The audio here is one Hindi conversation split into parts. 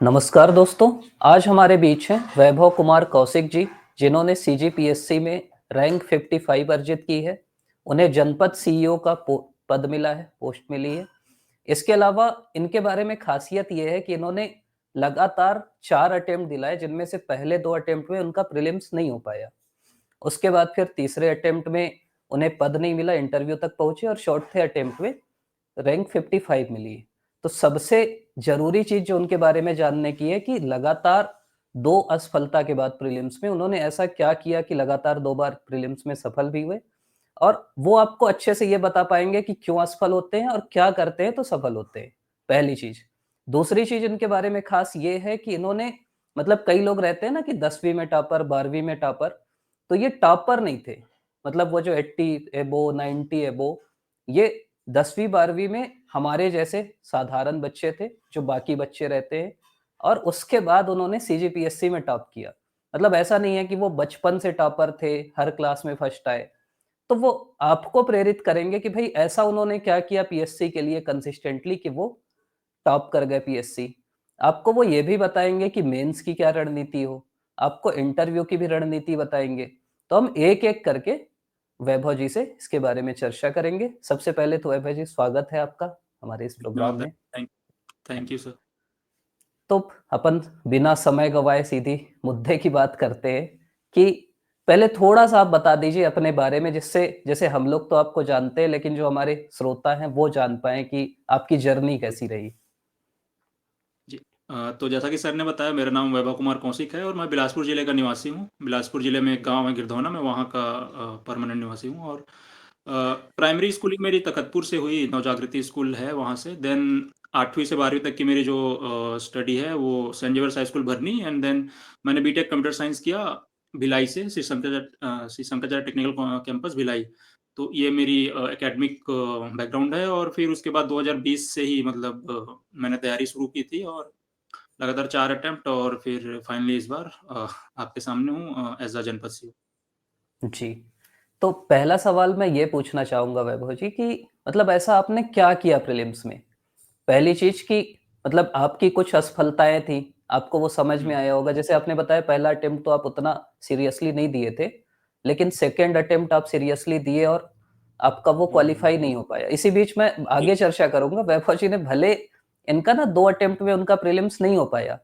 नमस्कार दोस्तों, आज हमारे बीच हैं वैभव कुमार कौशिक जी, जिन्होंने सीजीपीएससी में रैंक 55 अर्जित की है। उन्हें जनपद सीईओ का पद मिला है, पोस्ट मिली है। इसके अलावा इनके बारे में खासियत ये है कि इन्होंने लगातार 4 अटेम्प्ट दिलाए, जिनमें से पहले 2 अटेम्प्ट में उनका प्रीलिम्स नहीं हो पाया। उसके बाद फिर तीसरे अटेम्प्ट में उन्हें पद नहीं मिला, इंटरव्यू तक पहुंचे और चौथे अटेम्प्ट में रैंक 55 मिली है। तो सबसे ज़रूरी चीज़ जो उनके बारे में जानने की है कि लगातार 2 असफलता के बाद प्रीलिम्स में उन्होंने ऐसा क्या किया कि लगातार 2 बार प्रीलिम्स में सफल भी हुए, और वो आपको अच्छे से ये बता पाएँगे कि क्यों असफल होते हैं और क्या करते हैं तो सफल होते हैं, पहली चीज़। दूसरी चीज़ इनके बारे में ख़ास ये है कि इन्होंने, मतलब कई लोग रहते हैं ना कि 10वीं में टॉपर, 12वीं में टॉपर, तो ये टॉपर नहीं थे। मतलब वो जो 80 अबोव, 90 अबोव, ये 10वीं 12वीं में हमारे जैसे साधारण बच्चे थे, जो बाकी बच्चे रहते हैं, और उसके बाद उन्होंने सीजीपीएससी में टॉप किया। मतलब ऐसा नहीं है कि वो बचपन से टॉपर थे, हर क्लास में फर्स्ट आए। तो वो आपको प्रेरित करेंगे कि भई ऐसा उन्होंने क्या किया पीएससी के लिए कंसिस्टेंटली कि वो टॉप कर गए पीएससी। आपको वो ये भी बताएँगे कि मेंस की क्या रणनीति हो, आपको इंटरव्यू की भी रणनीति बताएँगे। तो हम एक-एक करके वैभव जी से इसके बारे में चर्चा करेंगे। सबसे पहले तो वैभव जी, स्वागत है आपका हमारे इस प्रोग्राम धन्यवाद। में। थैंक हाँ थैंक जी। You sir. तो अपन बिना समय गँवाए सीधी मुद्दे की बात करते हैं कि पहले थोड़ा-सा आप बता दीजिए अपने बारे में, जिससे जैसे हम लोग तो आपको जानते हैं, लेकिन जो हमारे श्रोता हैं वो जान पाएँ कि आपकी जर्नी कैसी रही? जी। तो जैसा कि सर ने बताया, मेरा नाम वैभव कुमार कौशिक है और मैं बिलासपुर ज़िले का निवासी हूँ। बिलासपुर ज़िले में एक गाँव है गिरधौना, मैं वहाँ का परमानेंट निवासी हूँ। और प्राइमरी स्कूलिंग मेरी तखतपुर से हुई, नवजागृति स्कूल है वहाँ से। देन 8वीं से 12वीं तक की मेरी जो स्टडी है वो सेंट जेवियर्स हाई स्कूल भरनी, एंड देन मैंने बीटेक कंप्यूटर साइंस किया भिलाई से, श्री शंकराचार्य टेक्निकल कैंपस भिलाई। तो ये मेरी एकेडमिक बैकग्राउंड है। और फिर उसके बाद 2020 से ही मतलब मैंने तैयारी शुरू की थी, और लगातार 4 अटेम्प्ट, और फिर फाइनली इस बार आपके सामने हूँ एज़ अ जनपद सीईओ। जी। तो पहला सवाल मैं ये पूछना चाहूँगा वैभव जी कि मतलब ऐसा आपने क्या किया प्रीलिम्स में? पहली चीज़ कि मतलब आपकी कुछ असफलताएँ थी, आपको वो समझ में हुँ, आया होगा। जैसे आपने बताया पहला अटेम्प्ट तो आप उतना सीरियसली नहीं दिए थे, लेकिन सेकंड अटेम्प्ट आप सीरियसली दिए और आपका वो हुँ, हुँ। क्वालीफाई नहीं हो पाया। इसी बीच मैं जी, आगे चर्चा करूँगा। वैभव जी ने भले इनका ना 2 अटेम्प्ट में उनका प्रीलिम्स नहीं हो पाया।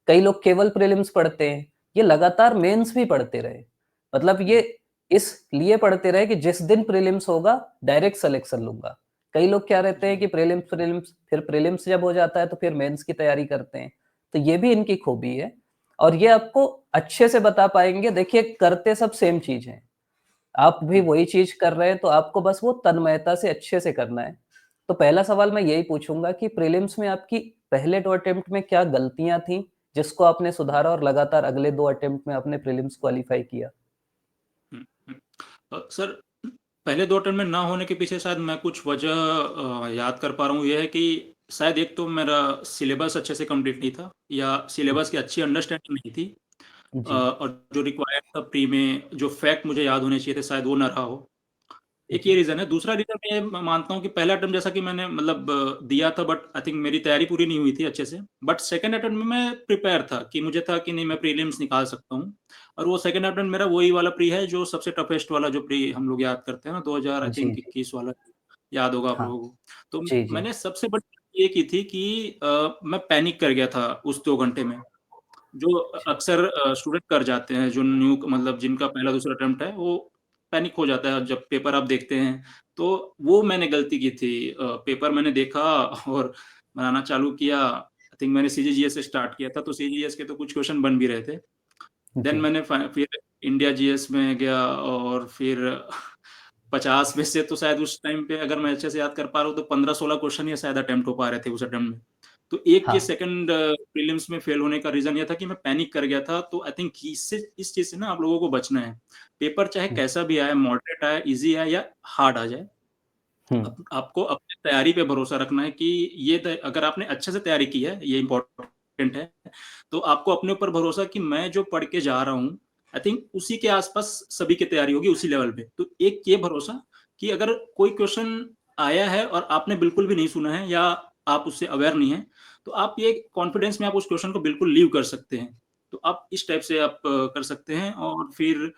कई लोग केवल प्रीलिम्स पढ़ते हैं, ये लगातार मेंस भी पढ़ते रहे। मतलब ये जी, इसलिए पढ़ते रहे कि जिस दिन प्रीलिम्स होगा, डायरेक्ट सिलेक्शन लूँगा। कई लोग क्या रहते हैं जी। कि प्रीलिम्स प्रीलिम्स फिर प्रीलिम्स जब हो जाता है तो फिर मेंस की तैयारी करते हैं। तो ये भी इनकी खूबी है और ये आपको अच्छे से बता पाएँगे। देखिए, करते सब सेम चीज़ हैं। आप भी हुँ, वही चीज़ कर रहे हैं, तो आपको बस वो तन्मयता से अच्छे से करना है। तो पहला सवाल मैं यही पूछूँगा कि प्रीलिम्स में आपकी पहले 2 अटेम्प्ट में क्या गलतियाँ थी, जिसको आपने हुँ, सुधारा और लगातार अगले 2 अटेम्प्ट में आपने प्रीलिम्स क्वालीफाई किया? हुँ, हुँ। सर, पहले 2 अटेम्प्ट में ना होने के पीछे शायद मैं कुछ वजह याद कर पा रहा हूँ। ये है कि शायद एक तो मेरा सिलेबस अच्छे से कंप्लीट नहीं था, या सिलेबस की अच्छी अंडरस्टैंडिंग नहीं थी। जी, और जो रिक्वायर्ड था प्री में, जो फैक्ट मुझे याद होने चाहिए थे, शायद वो ना रहा हो। एक ये जी, रीज़न है। दूसरा रीज़न मैं ये मानता हूँ कि पहला अटेम्प्ट जैसा कि मैंने मतलब दिया था, बट आई थिंक मेरी तैयारी पूरी नहीं हुई थी अच्छे से। बट सेकंड अटेम्प्ट में मैं प्रिपेयर था कि मुझे था कि नहीं, मैं प्रीलिम्स निकाल सकता हूँ। और वो सेकंड अटेम्प्ट मेरा वही वाला प्री है जो सबसे टफेस्ट वाला, जो प्री हम लोग याद करते हैं ना, 2000 आई जी, थिंक जी। 21 वाला, याद होगा आप हाँ, लोगों को। तो जी, जी। मैंने सबसे बड़ी गलती ये की थी कि मैं पैनिक कर गया था उस 2 घंटे में। जो अच्छा, अक्सर स्टूडेंट कर जाते हैं, जो न्यू मतलब जिनका पहला दूसरा अटेम्प्ट है, वो पैनिक हो जाता है जब पेपर आप देखते हैं। तो वो मैंने गलती की थी। पेपर मैंने देखा और बनाना चालू किया। आई थिंक मैंने सीजीजीएस से स्टार्ट किया था, तो सीजीजीएस के तो कुछ क्वेश्चन बन भी रहे थे। देन जी, मैंने फिर इंडिया जीएस में गया, और फिर 50 में से तो शायद उस टाइम पे, अगर मैं अच्छे से याद कर पा रहा हूँ, तो 15-16 क्वेश्चन ही शायद अटेम्प्ट हो पा रहे थे उस अटेम्प्ट में। तो एक ये हाँ, सेकंड प्रीलिम्स में फेल होने का रीज़न ये था कि मैं पैनिक कर गया था। तो आई थिंक इससे, इस चीज़ से ना आप लोगों को बचना है। पेपर चाहे जी, कैसा भी आए, मॉडरेट आए, ईज़ी आए या हार्ड आ जाए, हुँ, आपको अपनी तैयारी पे भरोसा रखना है कि ये अगर आपने अच्छे से तैयारी की है, ये इम्पोर्टेंट है। तो आपको अपने ऊपर भरोसा कि मैं जो पढ़ के जा रहा हूँ, आई थिंक उसी के आस-पास सभी की तैयारी होगी, उसी लेवल पे। तो एक ये भरोसा कि अगर कोई क्वेश्चन आया है और आपने बिल्कुल भी नहीं सुना है, या आप उससे अवेयर नहीं हैं, तो आप ये कॉन्फिडेंस में आप उस क्वेश्चन को बिल्कुल लीव कर सकते हैं। तो आप इस टाइप से आप कर सकते हैं और फिर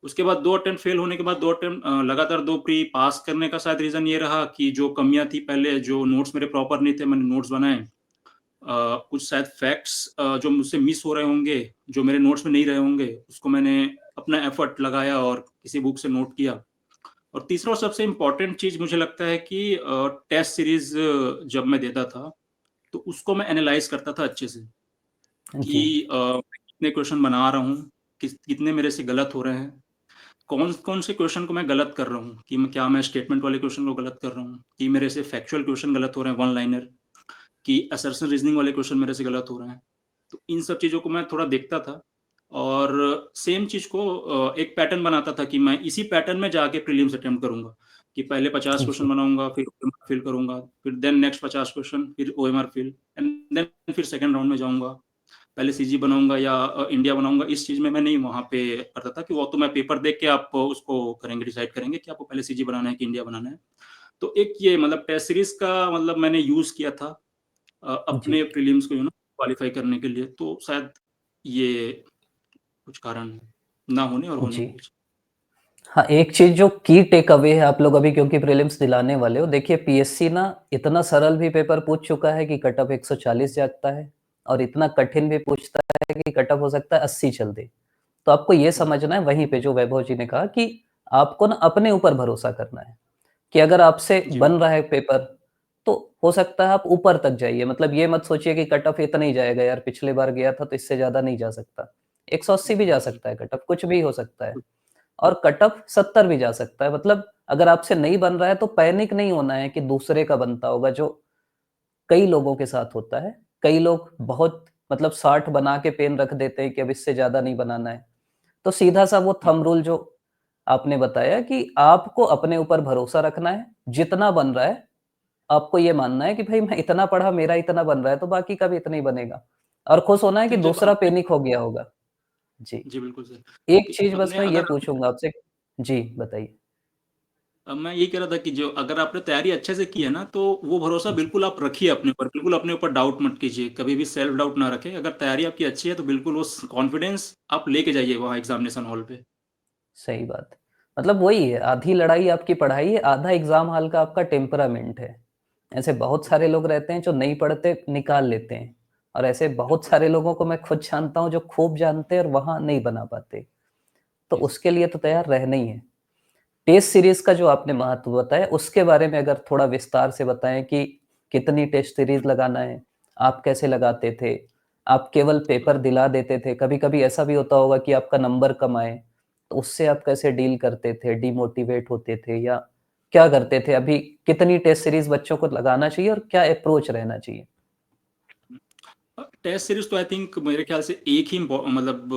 उसके बाद 2 अटेम्प्ट फेल होने के बाद 2 अटेम्प्ट लगातार 2 प्री पास करने का शायद रीज़न ये रहा कि जो कमियाँ थी पहले जो नोट्स मेरे प्रॉपर नहीं थे, मैंने नोट्स बनाए। कुछ शायद फैक्ट्स जो मुझसे मिस हो रहे होंगे, जो मेरे नोट्स में नहीं रहे होंगे, उसको मैंने अपना एफर्ट लगाया और किसी बुक से नोट किया। और तीसरा और सबसे इम्पोर्टेंट चीज़ मुझे लगता है कि टेस्ट सीरीज़ जब मैं देता था, तो उसको मैं एनालाइज़ करता था अच्छे से जी, कि मैं कितने क्वेश्चन बना रहा हूँ, कितने मेरे से गलत हो रहे हैं, कौन-कौन से क्वेश्चन को मैं गलत कर रहा हूँ कि क्या मैं स्टेटमेंट वाले क्वेश्चन को गलत कर रहा हूँ, कि मेरे से फैक्चुअल क्वेश्चन गलत हो रहे हैं, वन लाइनर, कि असर्शन रीज़निंग वाले क्वेश्चन मेरे से गलत हो रहे हैं। तो इन सब चीज़ों को मैं थोड़ा देखता था और सेम चीज़ को एक पैटर्न बनाता था कि मैं इसी पैटर्न में जाके प्रीलिम्स अटेम्प्ट करूँगा, कि पहले 50 क्वेश्चन जी, बनाऊँगा, फिर ओएमआर फिल करूँगा, फिर देन नेक्स्ट 50 क्वेश्चन, फिर ओएमआर फिल एंड देन फिर सेकंड राउंड में जाऊँगा। पहले सीजी बनाऊँगा या इंडिया बनाऊँगा, इस चीज़ में मैं नहीं वहाँ पे करता था कि वो तो मैं पेपर देख के आप उसको करेंगे, डिसाइड करेंगे कि आपको पहले सीजी बनाना है कि इंडिया बनाना है। तो एक ये मतलब टेस्ट सीरीज़ का मतलब मैंने यूज़ किया था जी, अपने प्रीलिम्स को क्वालीफाई करने के लिए, तो शायद ये कुछ कारण है, ना होने और होने जी। के पीछे। हाँ, एक चीज़ जो की टेक अवे है आप लोग अभी क्योंकि प्रीलिम्स दिलाने वाले हो, देखिए पीएससी ना इतना सरल भी पेपर पूछ चुका है कि कट ऑफ 140 जाता है और इतना कठिन भी पूछता है कि कट ऑफ हो सकता है 80 चल दे। तो आपको ये जी, समझना है वहीं पे जो वैभव जी ने कहा कि आपको ना अपने ऊपर भरोसा करना है, कि अगर आपसे जी, बन बिल्कुल। रहा है पेपर, तो हो सकता है आप ऊपर तक जाइए। मतलब ये मत सोचिए कि कट ऑफ इतना ही जाएगा यार, पिछली बार गया था तो इससे ज़्यादा नहीं जा सकता। 180 भी जा जी, सकता है कट ऑफ, कुछ भी हो सकता है। बिल्कुल। और कट ऑफ 70 भी जा सकता है। मतलब अगर आपसे नहीं बन रहा है तो पैनिक नहीं होना है कि दूसरे का बनता होगा, जो कई लोगों के साथ होता है। कई लोग बहुत मतलब 60 बना के पेन रख देते हैं कि अब इससे ज़्यादा नहीं बनाना है। तो सीधा-सा वो हुँ, थंब रूल जो आपने बताया कि आपको अपने ऊपर भरोसा रखना है, जितना बन रहा है, आपको ये मानना है कि भई मैं इतना पढ़ा, मेरा इतना बन रहा है, तो बाकी का भी इतना ही बनेगा। और खुश होना है कि नहीं जब दूसरा आपने पैनिक हो गया होगा। जी। जी, बिल्कुल सर, एक कि चीज़ बस आपने मैं ये अगर पूछूँगा आपसे। जी, बताइए? मैं यही कह रहा था कि जो अगर आपने तैयारी अच्छे से की है ना, तो वो भरोसा जी, बिल्कुल आप रखिए अपने ऊपर, बिल्कुल अपने ऊपर डाउट मत कीजिए, कभी भी सेल्फ डाउट ना रखें। अगर तैयारी आपकी अच्छी है, तो बिल्कुल वो स कॉन्फिडेंस आप लेके जाइए वहाँ एग्ज़ामिनेशन हॉल पे। सही बात। मतलब वही है, आधी लड़ाई आपकी पढ़ाई है, आधा एग्ज़ाम हॉल का आपका टेम्परामेंट है। ऐसे बहुत सारे बिल्कुल, लोग रहते हैं जो नहीं पढ़ते, निकाल लेते हैं और ऐसे बहुत बिल्कुल। सारे लोगों को मैं खुद जानता हूँ जो खूब जानते हैं और वहाँ नहीं बना पाते। तो जी, उसके लिए तो तैयार रहना ही है। टेस्ट सीरीज़ का जो आपने महत्व बताया, उसके बारे में अगर थोड़ा विस्तार से बताएँ कि कितनी टेस्ट सीरीज़ लगाना है? आप कैसे लगाते थे? आप केवल पेपर दिला देते थे? कभी-कभी ऐसा भी होता होगा कि आपका नंबर कम आए, तो उससे आप कैसे डील करते थे? डिमोटिवेट होते थे या क्या करते थे? अभी कितनी टेस्ट सीरीज़ बच्चों को लगाना चाहिए और क्या अप्रोच रहना चाहिए? टेस्ट सीरीज़ तो आई थिंक मेरे ख्याल से एक ही मतलब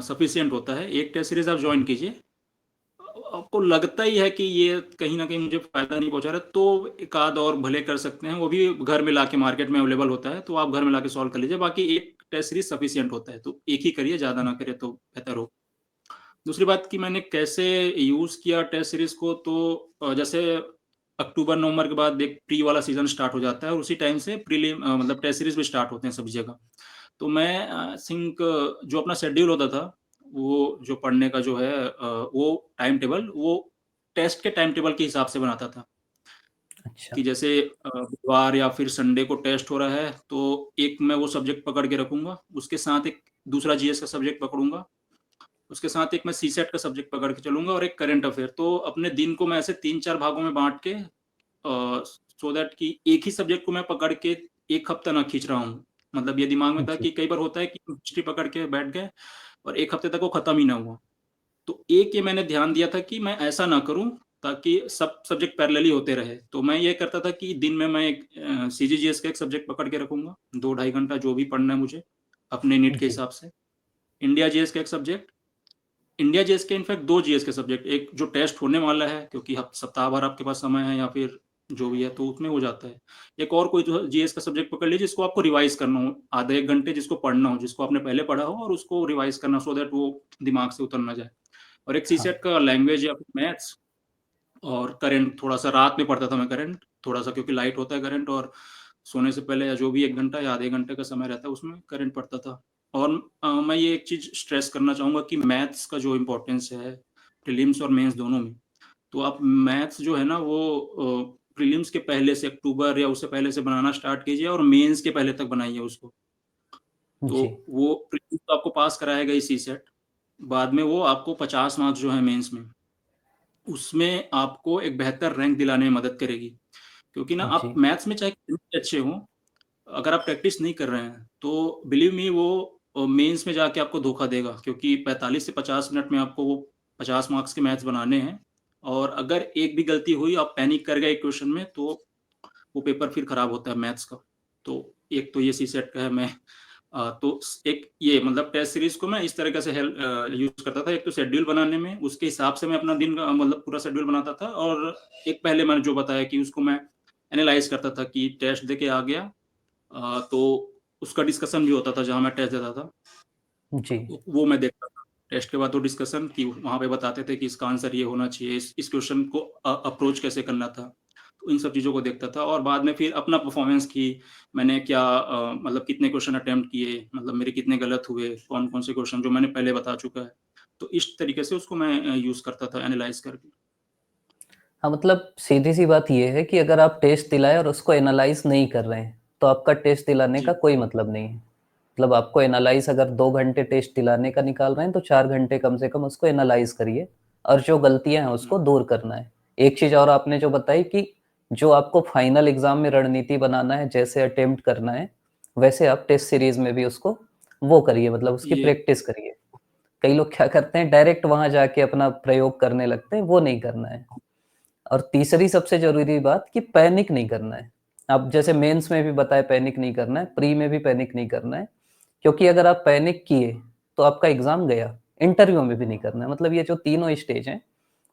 सफिशिएंट होता है। एक टेस्ट सीरीज़ आप जॉइन कीजिए। आपको लगता ही है कि ये कहीं न कहीं मुझे फ़ायदा नहीं पहुँचा रहा, तो एक आध और भले कर सकते हैं, वो भी घर में लाके मार्केट में अवेलेबल होता है, तो आप घर में लाके सॉल्व कर लीजिए। बाकी एक टेस्ट सीरीज़ सफिशिएंट होता है, तो एक ही करिए, ज़्यादा ना करिए तो बेहतर हो। दूसरी बात कि मैंने कैसे यूज़ किया टेस्ट सीरीज़ को, तो जैसे अक्टूबर-नवंबर के बाद एक प्री वाला सीज़न स्टार्ट हो जाता है और उसी टाइम से मतलब टेस्ट सीरीज़ भी स्टार्ट होते हैं सभी जगह। तो मैं थिंक जो अपना शेड्यूल होता था, वो जो पढ़ने का जो है वो टाइम टेबल, वो टेस्ट के टाइम टेबल के हिसाब से बनाता था। अच्छा, कि जैसे बुधवार या फिर संडे को टेस्ट हो रहा है, तो एक मैं वो सब्जेक्ट पकड़ के रखूँगा, उसके साथ एक दूसरा जीएस का सब्जेक्ट पकड़ूँगा, उसके साथ एक मैं सीसेट का सब्जेक्ट पकड़ के चलूँगा और एक करंट अफ़ेयर। तो अपने दिन को मैं ऐसे 3-4 भागों में बाँट के सो दैट कि एक ही सब्जेक्ट को मैं पकड़ के 1 हफ्ता ना खींच रहा हूँ। मतलब ये दिमाग में था जी, कि कई बार होता है कि हिस्ट्री पकड़ के बैठ गए और 1 हफ्ते तक वो खत्म ही ना हुआ। तो एक ये मैंने ध्यान दिया था कि मैं ऐसा ना करूँ ताकि सब सब्जेक्ट पैरेलली होते रहे। तो मैं ये करता था कि दिन में मैं एक सीजीजीएस का एक सब्जेक्ट पकड़ के रखूँगा, 2 ढाई घंटा जो भी पढ़ना है मुझे, अपने नीड के जी, हिसाब से। इंडिया जीएस का एक सब्जेक्ट, इंडिया जीएस के इनफैक्ट 2 जीएस के सब्जेक्ट, एक जो टेस्ट होने वाला है क्योंकि हफ सप्ताह भर आपके पास समय है या फिर जो भी है तो उसमें हो जाता है। एक और कोई जो जीएस का सब्जेक्ट पकड़ लीजिए जिसको आपको रिवाइज़ करना हो, आधे 1 घंटे जिसको पढ़ना हो, जिसको आपने पहले पढ़ा हो और उसको रिवाइज़ करना सो दैट वो दिमाग से उतर ना जाए। और एक हाँ, सीसेट का लैंग्वेज या फिर मैथ्स और करंट थोड़ा-सा रात में पढ़ता था मैं करंट, थोड़ा-सा क्योंकि लाइट होता है करंट और सोने से पहले या जो भी 1 घंटा या आधे घंटे का समय रहता है उसमें करंट पड़ता था। और मैं ये एक चीज़ स्ट्रेस करना चाहूँगा कि मैथ्स का जो इम्पोर्टेंस है प्रीलिम्स और मेंस दोनों में, तो आप मैथ्स जो है ना वो प्रीलिम्स के पहले से अक्टूबर या उससे पहले से बनाना स्टार्ट कीजिए और मेंस के पहले तक बनाइए उसको। तो जी, वो प्रीलिम्स तो आपको पास कराएगा ही सीसेट, बाद में वो आपको 50 मार्क्स जो है मेंस में, उसमें आपको एक बेहतर रैंक दिलाने में मदद करेगी। क्योंकि ना आप जी, मैथ्स में चाहे कितने भी अच्छे हों, अगर आप प्रैक्टिस नहीं कर रहे हैं, तो बिलीव मी वो मेंस में जाके आपको धोखा देगा क्योंकि 45 से 50 मिनट में आपको वो 50 मार्क्स के मैथ्स बनाने हैं और अगर एक भी गलती हुई, आप पैनिक कर गए एक क्वेश्चन में, तो वो पेपर फिर खराब होता है मैथ्स का। तो एक तो ये सीसेट का है मैं तो एक ये मतलब टेस्ट सीरीज़ को मैं इस तरीके से यूज़ करता था। एक तो शेड्यूल बनाने में, उसके हिसाब से मैं अपना दिन का मतलब पूरा शेड्यूल बनाता था और एक पहले मैंने जो बताया कि उसको मैं एनालाइज़ करता था कि टेस्ट देके आ गया तो उसका डिस्कशन भी होता था जहाँ मैं टेस्ट देता था, जी। वो मैं देखता था। टेस्ट के बाद वो डिस्कशन कि वहाँ पे बताते थे कि इसका आंसर ये होना चाहिए, इस क्वेश्चन को अप्रोच कैसे करना था। तो इन सब चीज़ों को देखता था और बाद में फिर अपना परफॉर्मेंस की मैंने क्या मतलब कितने क्वेश्चन अटेम्प्ट किए, मतलब मेरे कितने गलत हुए, कौन-कौन से क्वेश्चन जो मैंने पहले बता चुका है। तो इस तरीके से उसको मैं यूज़ करता था एनालाइज़ करके। हाँ, मतलब सीधी-सी बात ये है कि अगर आप टेस्ट दिलाएँ और उसको एनालाइज़ नहीं कर रहे हैं, तो आपका टेस्ट दिलाने का जी, कोई मतलब नहीं है। मतलब आपको एनालाइज़ अगर 2 घंटे टेस्ट दिलाने का निकाल रहे हैं, तो 4 घंटे कम से कम उसको एनालाइज़ करिए और जो गलतियाँ हैं, हुँ, उसको दूर करना है। एक चीज़ और आपने जो बताई कि जो आपको फाइनल एग्ज़ाम में रणनीति बनाना है, जैसे अटेम्प्ट करना है, वैसे आप टेस्ट सीरीज़ में भी उसको वो करिए, मतलब उसकी ये प्रैक्टिस करिए। कई लोग क्या करते हैं, डायरेक्ट वहाँ जाके अपना प्रयोग करने लगते हैं, वो नहीं करना है। और तीसरी सबसे ज़रूरी बात कि पैनिक नहीं करना है। आप जैसे मेंस में भी बताया पैनिक नहीं करना है, प्री में भी पैनिक नहीं करना है, क्योंकि अगर आप पैनिक किए, तो आपका एग्ज़ाम गया। इंटरव्यू में भी नहीं करना है, मतलब ये जो तीनों स्टेज हैं,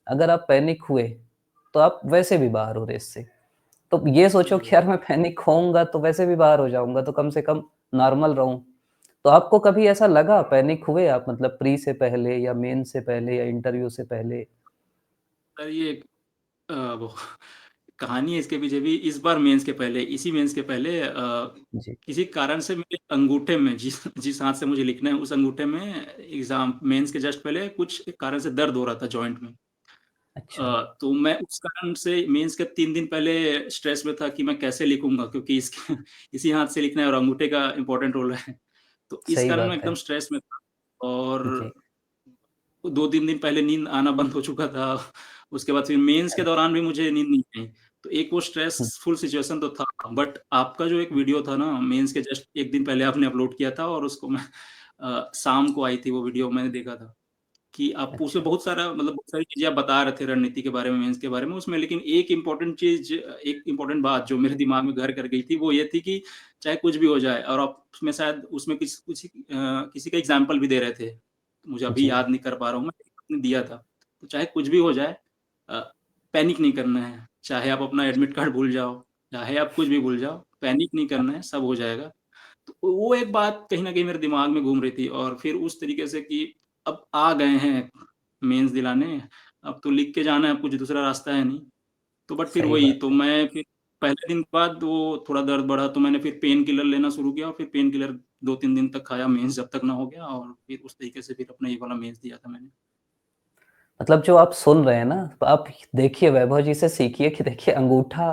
अगर आप पैनिक हुए, तो आप वैसे भी बाहर हो रेस से। तो ये सोचो जी, कि यार मैं पैनिक होऊँगा तो वैसे भी बाहर हो जाऊँगा, तो कम से कम नॉर्मल रहूँ। तो आपको कभी ऐसा लगा पैनिक हुए आप मतलब प्री से पहले या मेन से पहले या इंटरव्यू से पहले? सर ये वो कहानी है इसके पीछे भी इस बार मेंस के पहले इसी मेंस के पहले जी। किसी कारण से मेरे अंगूठे में जिस जिस हाथ से मुझे लिखना है उस अंगूठे में एग्जाम मेंस के जस्ट पहले कुछ एक कारण से दर्द हो रहा था जॉइंट में। अच्छा, तो मैं उस कारण से मेंस के 3 दिन पहले स्ट्रेस में था कि मैं कैसे लिखूँगा क्योंकि इसके इसी हाथ से लिखना है और अंगूठे का इम्पोर्टेंट रोल है। तो इस सही कारण मैं बात है। एकदम स्ट्रेस में था और जी। 2-3 दिन पहले नींद आना बंद हो चुका था। उसके बाद फिर मेंस के अरे! दौरान भी मुझे नींद नहीं आई। तो एक वो हुँ, स्ट्रेसफुल सिचुएशन तो था, बट आपका जो एक वीडियो था ना मेंस के जस्ट 1 दिन पहले आपने अपलोड किया था और उसको मैं शाम को आई थी वो वीडियो मैंने देखा था। कि आप उसमें अच्छा। बहुत सारा मतलब बहुत सारी चीज़ें आप बता रहे थे रणनीति के बारे में, मेंस के बारे में उसमें लेकिन एक इम्पोर्टेंट बात जो मेरे दिमाग में घर कर गई थी, वो ये थी कि चाहे कुछ भी हो जाए और आप उसमें शायद उसमें किसी का एग्ज़ाम्पल भी दे रहे थे। मुझे अभी जी, याद नहीं कर पा रहा हूँ मैं, आपने दिया था। तो चाहे कुछ भी हो जाए अ, पैनिक नहीं करना है। चाहे आप अपना एडमिट कार्ड भूल जाओ, चाहे आप कुछ भी भूल जाओ, पैनिक नहीं हाँ, करना है, सब हो जाएगा। तो वो एक बात कहीं न कहीं मेरे दिमाग में घूम रही थी और फिर उस तरीके से कि अब आ गए हैं मेंस दिलाने, अब तो लिख के जाना है, अब कुछ दूसरा रास्ता है नहीं। तो बट फिर सही वही, बात तो है। मैं फिर पहले दिन बाद वो थोड़ा दर्द बढ़ा तो मैंने फिर पेन किलर लेना शुरू किया और फिर पेन किलर 2-3 दिन तक खाया मेंस जब तक ना हो गया और फिर उस तरीके से फिर अपना ये वाला मेंस दिया था मैंने। मतलब जो आप सुन रहे हैं ना, तो आप देखिए वैभव जी से सीखिए कि देखिए अंगूठा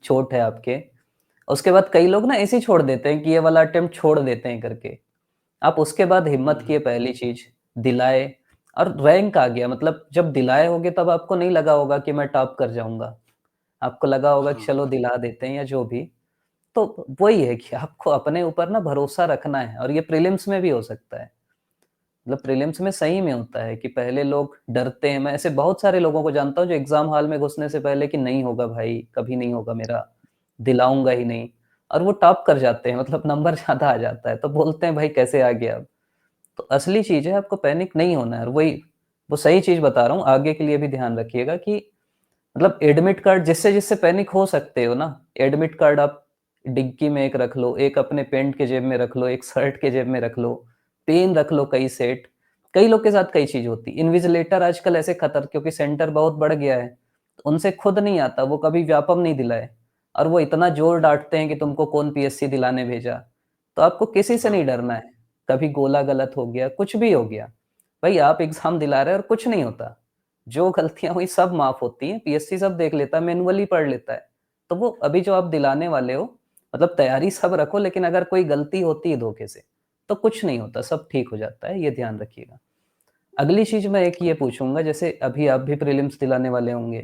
चोट है आपके, उसके बाद कई लोग ना ऐसे ही छोड़ देते हैं कि ये वाला अटेम्प्ट छोड़ देते हैं करके। आप उसके बाद हिम्मत हुँ, किए पहली चीज़, दिलाए और रैंक आ गया मतलब जब दिलाए होंगे तब आपको नहीं लगा होगा कि मैं टॉप कर जाऊँगा। आपको लगा होगा कि हाँ, चलो दिला देते हैं या जो भी। तो वही है कि आपको अपने ऊपर ना भरोसा रखना है और ये प्रीलिम्स में भी हो सकता है। मतलब प्रीलिम्स में सही में होता है कि पहले लोग डरते हैं। मैं ऐसे बहुत सारे लोगों को जानता हूँ जो एग्ज़ाम हॉल में घुसने से पहले कि नहीं होगा भाई, कभी नहीं होगा मेरा, दिलाऊँगा ही नहीं और वो टॉप कर जाते हैं मतलब नंबर ज़्यादा आ जाता है। तो बोलते हैं भाई कैसे आ गया अब? तो असली चीज़ है आपको पैनिक नहीं होना है और वही वो सही चीज़ बता रहा हूँ, आगे के लिए भी ध्यान रखिएगा कि मतलब एडमिट कार्ड जिससे-जिससे पैनिक हो सकते हो ना, एडमिट कार्ड आप डिक्की में एक रख लो, एक अपने पैंट के जेब में रख लो, एक शर्ट के जेब में रख लो, पेन रख लो कई सेट। कई लोग के साथ कई चीज़ होती है। इन्विजिलेटर आजकल ऐसे क्योंकि सेंटर बहुत बढ़ गया है, तो उनसे खुद नहीं आता, वो कभी व्यापम नहीं दिलाए। और वो इतना ज़ोर डाँटते हैं कि तुमको कौन पीएससी दिलाने भेजा। तो आपको किसी से हाँ, नहीं डरना है। कभी गोला गलत हो गया, कुछ भी हो गया। भई आप एग्ज़ाम दिला रहे हैं और कुछ नहीं होता। जो गलतियाँ हुई सब माफ़ होती हैं, पीएससी सब देख लेता है, मैनुअली पढ़ लेता है। तो वो अभी जो आप दिलाने वाले हो, मतलब तैयारी सब रखो लेकिन अगर कोई गलती होती है धोखे से, तो कुछ नहीं होता, सब ठीक हो जाता है, ये ध्यान रखिएगा। अगली चीज़ मैं एक ये पूछूँगा, जैसे अभी आप भी प्रीलिम्स दिलाने वाले होंगे,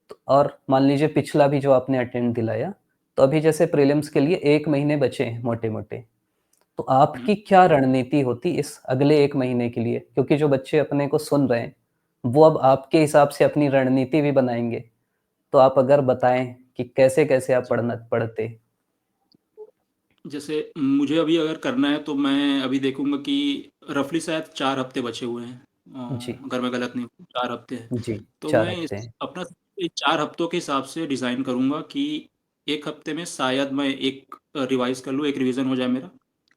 तो और मान लीजिए पिछला भी जो आपने अटेम्प्ट दिलाया, तो अभी जैसे प्रीलिम्स के लिए 1 महीने बचे हैं मोटे-मोटे, तो हुँ। आपकी क्या रणनीति होती इस अगले 1 महीने के लिए? क्योंकि जो बच्चे अपने को सुन रहे हैं, वो अब आपके हिसाब से अपनी रणनीति भी बनाएँगे। तो आप अगर बताएँ कि कैसे-कैसे आप पढ़ते? जैसे मुझे अभी अगर करना है तो मैं अभी देखूँगा कि रफ़ली शायद 4 हफ़्ते बचे हुए हैं। जी, अगर मैं गलत नहीं हूँ 4 हफ़्ते हैं। जी, तो 4 मैं इस हफ्ते हैं। अपना ये 4 हफ़्तों के हिसाब से डिज़ाइन करूँगा कि 1 हफ़्ते में शायद मैं 1 रिवाइज़ कर लूँ, 1 रिवीज़न हो जाए मेरा,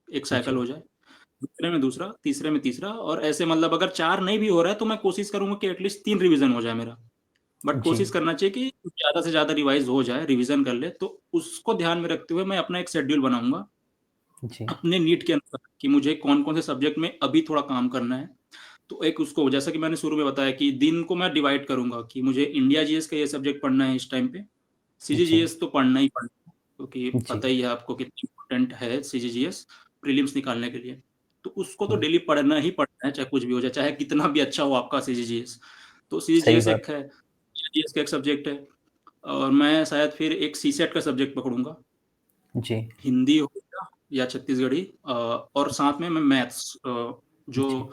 1 साइकिल जी, हो जाए। दूसरे में दूसरा, तीसरे में तीसरा और ऐसे मतलब अगर 4 नहीं भी हो रहा है तो मैं कोशिश करूँगा कि एटलीस्ट 3 रिवीज़न हो जाए मेरा। बट जी, कोशिश करना चाहिए कि ज़्यादा से ज़्यादा रिवाइज़ हो जाए, रिवीज़न कर ले, तो उसको ध्यान में रखते हुए मैं अपना एक शेड्यूल बनाऊँगा जी, अपने नीड के अनुसार कि मुझे कौन-कौन से सब्जेक्ट में अभी थोड़ा काम करना है। तो एक उसको जैसा कि मैंने शुरू में बताया कि दिन को मैं डिवाइड करूँगा कि मुझे इंडिया जीएस का ये सब्जेक्ट पढ़ना है इस टाइम पे। जी, सीजीजीएस तो पढ़ना ही पढ़ना है, क्योंकि जी, पता ही है आपको कितनी इम्पोर्टेंट है सीजीजीएस प्रीलिम्स निकालने के लिए। तो उसको तो हुँ, डेली पढ़ना ही पढ़ना है, चाहे कुछ भी हो जाए, चाहे कितना भी अच्छा हो आपका सीजीजीएस। तो सही सीजीजीएस बात। एक है, सीजीजीएस का एक सब्जेक्ट है और मैं शायद फिर एक सीसेट का सब्जेक्ट पकड़ूँगा। जी, हिंदी हो गया या छत्तीसगढ़ी और साथ में मैं मैथ्स जो जी,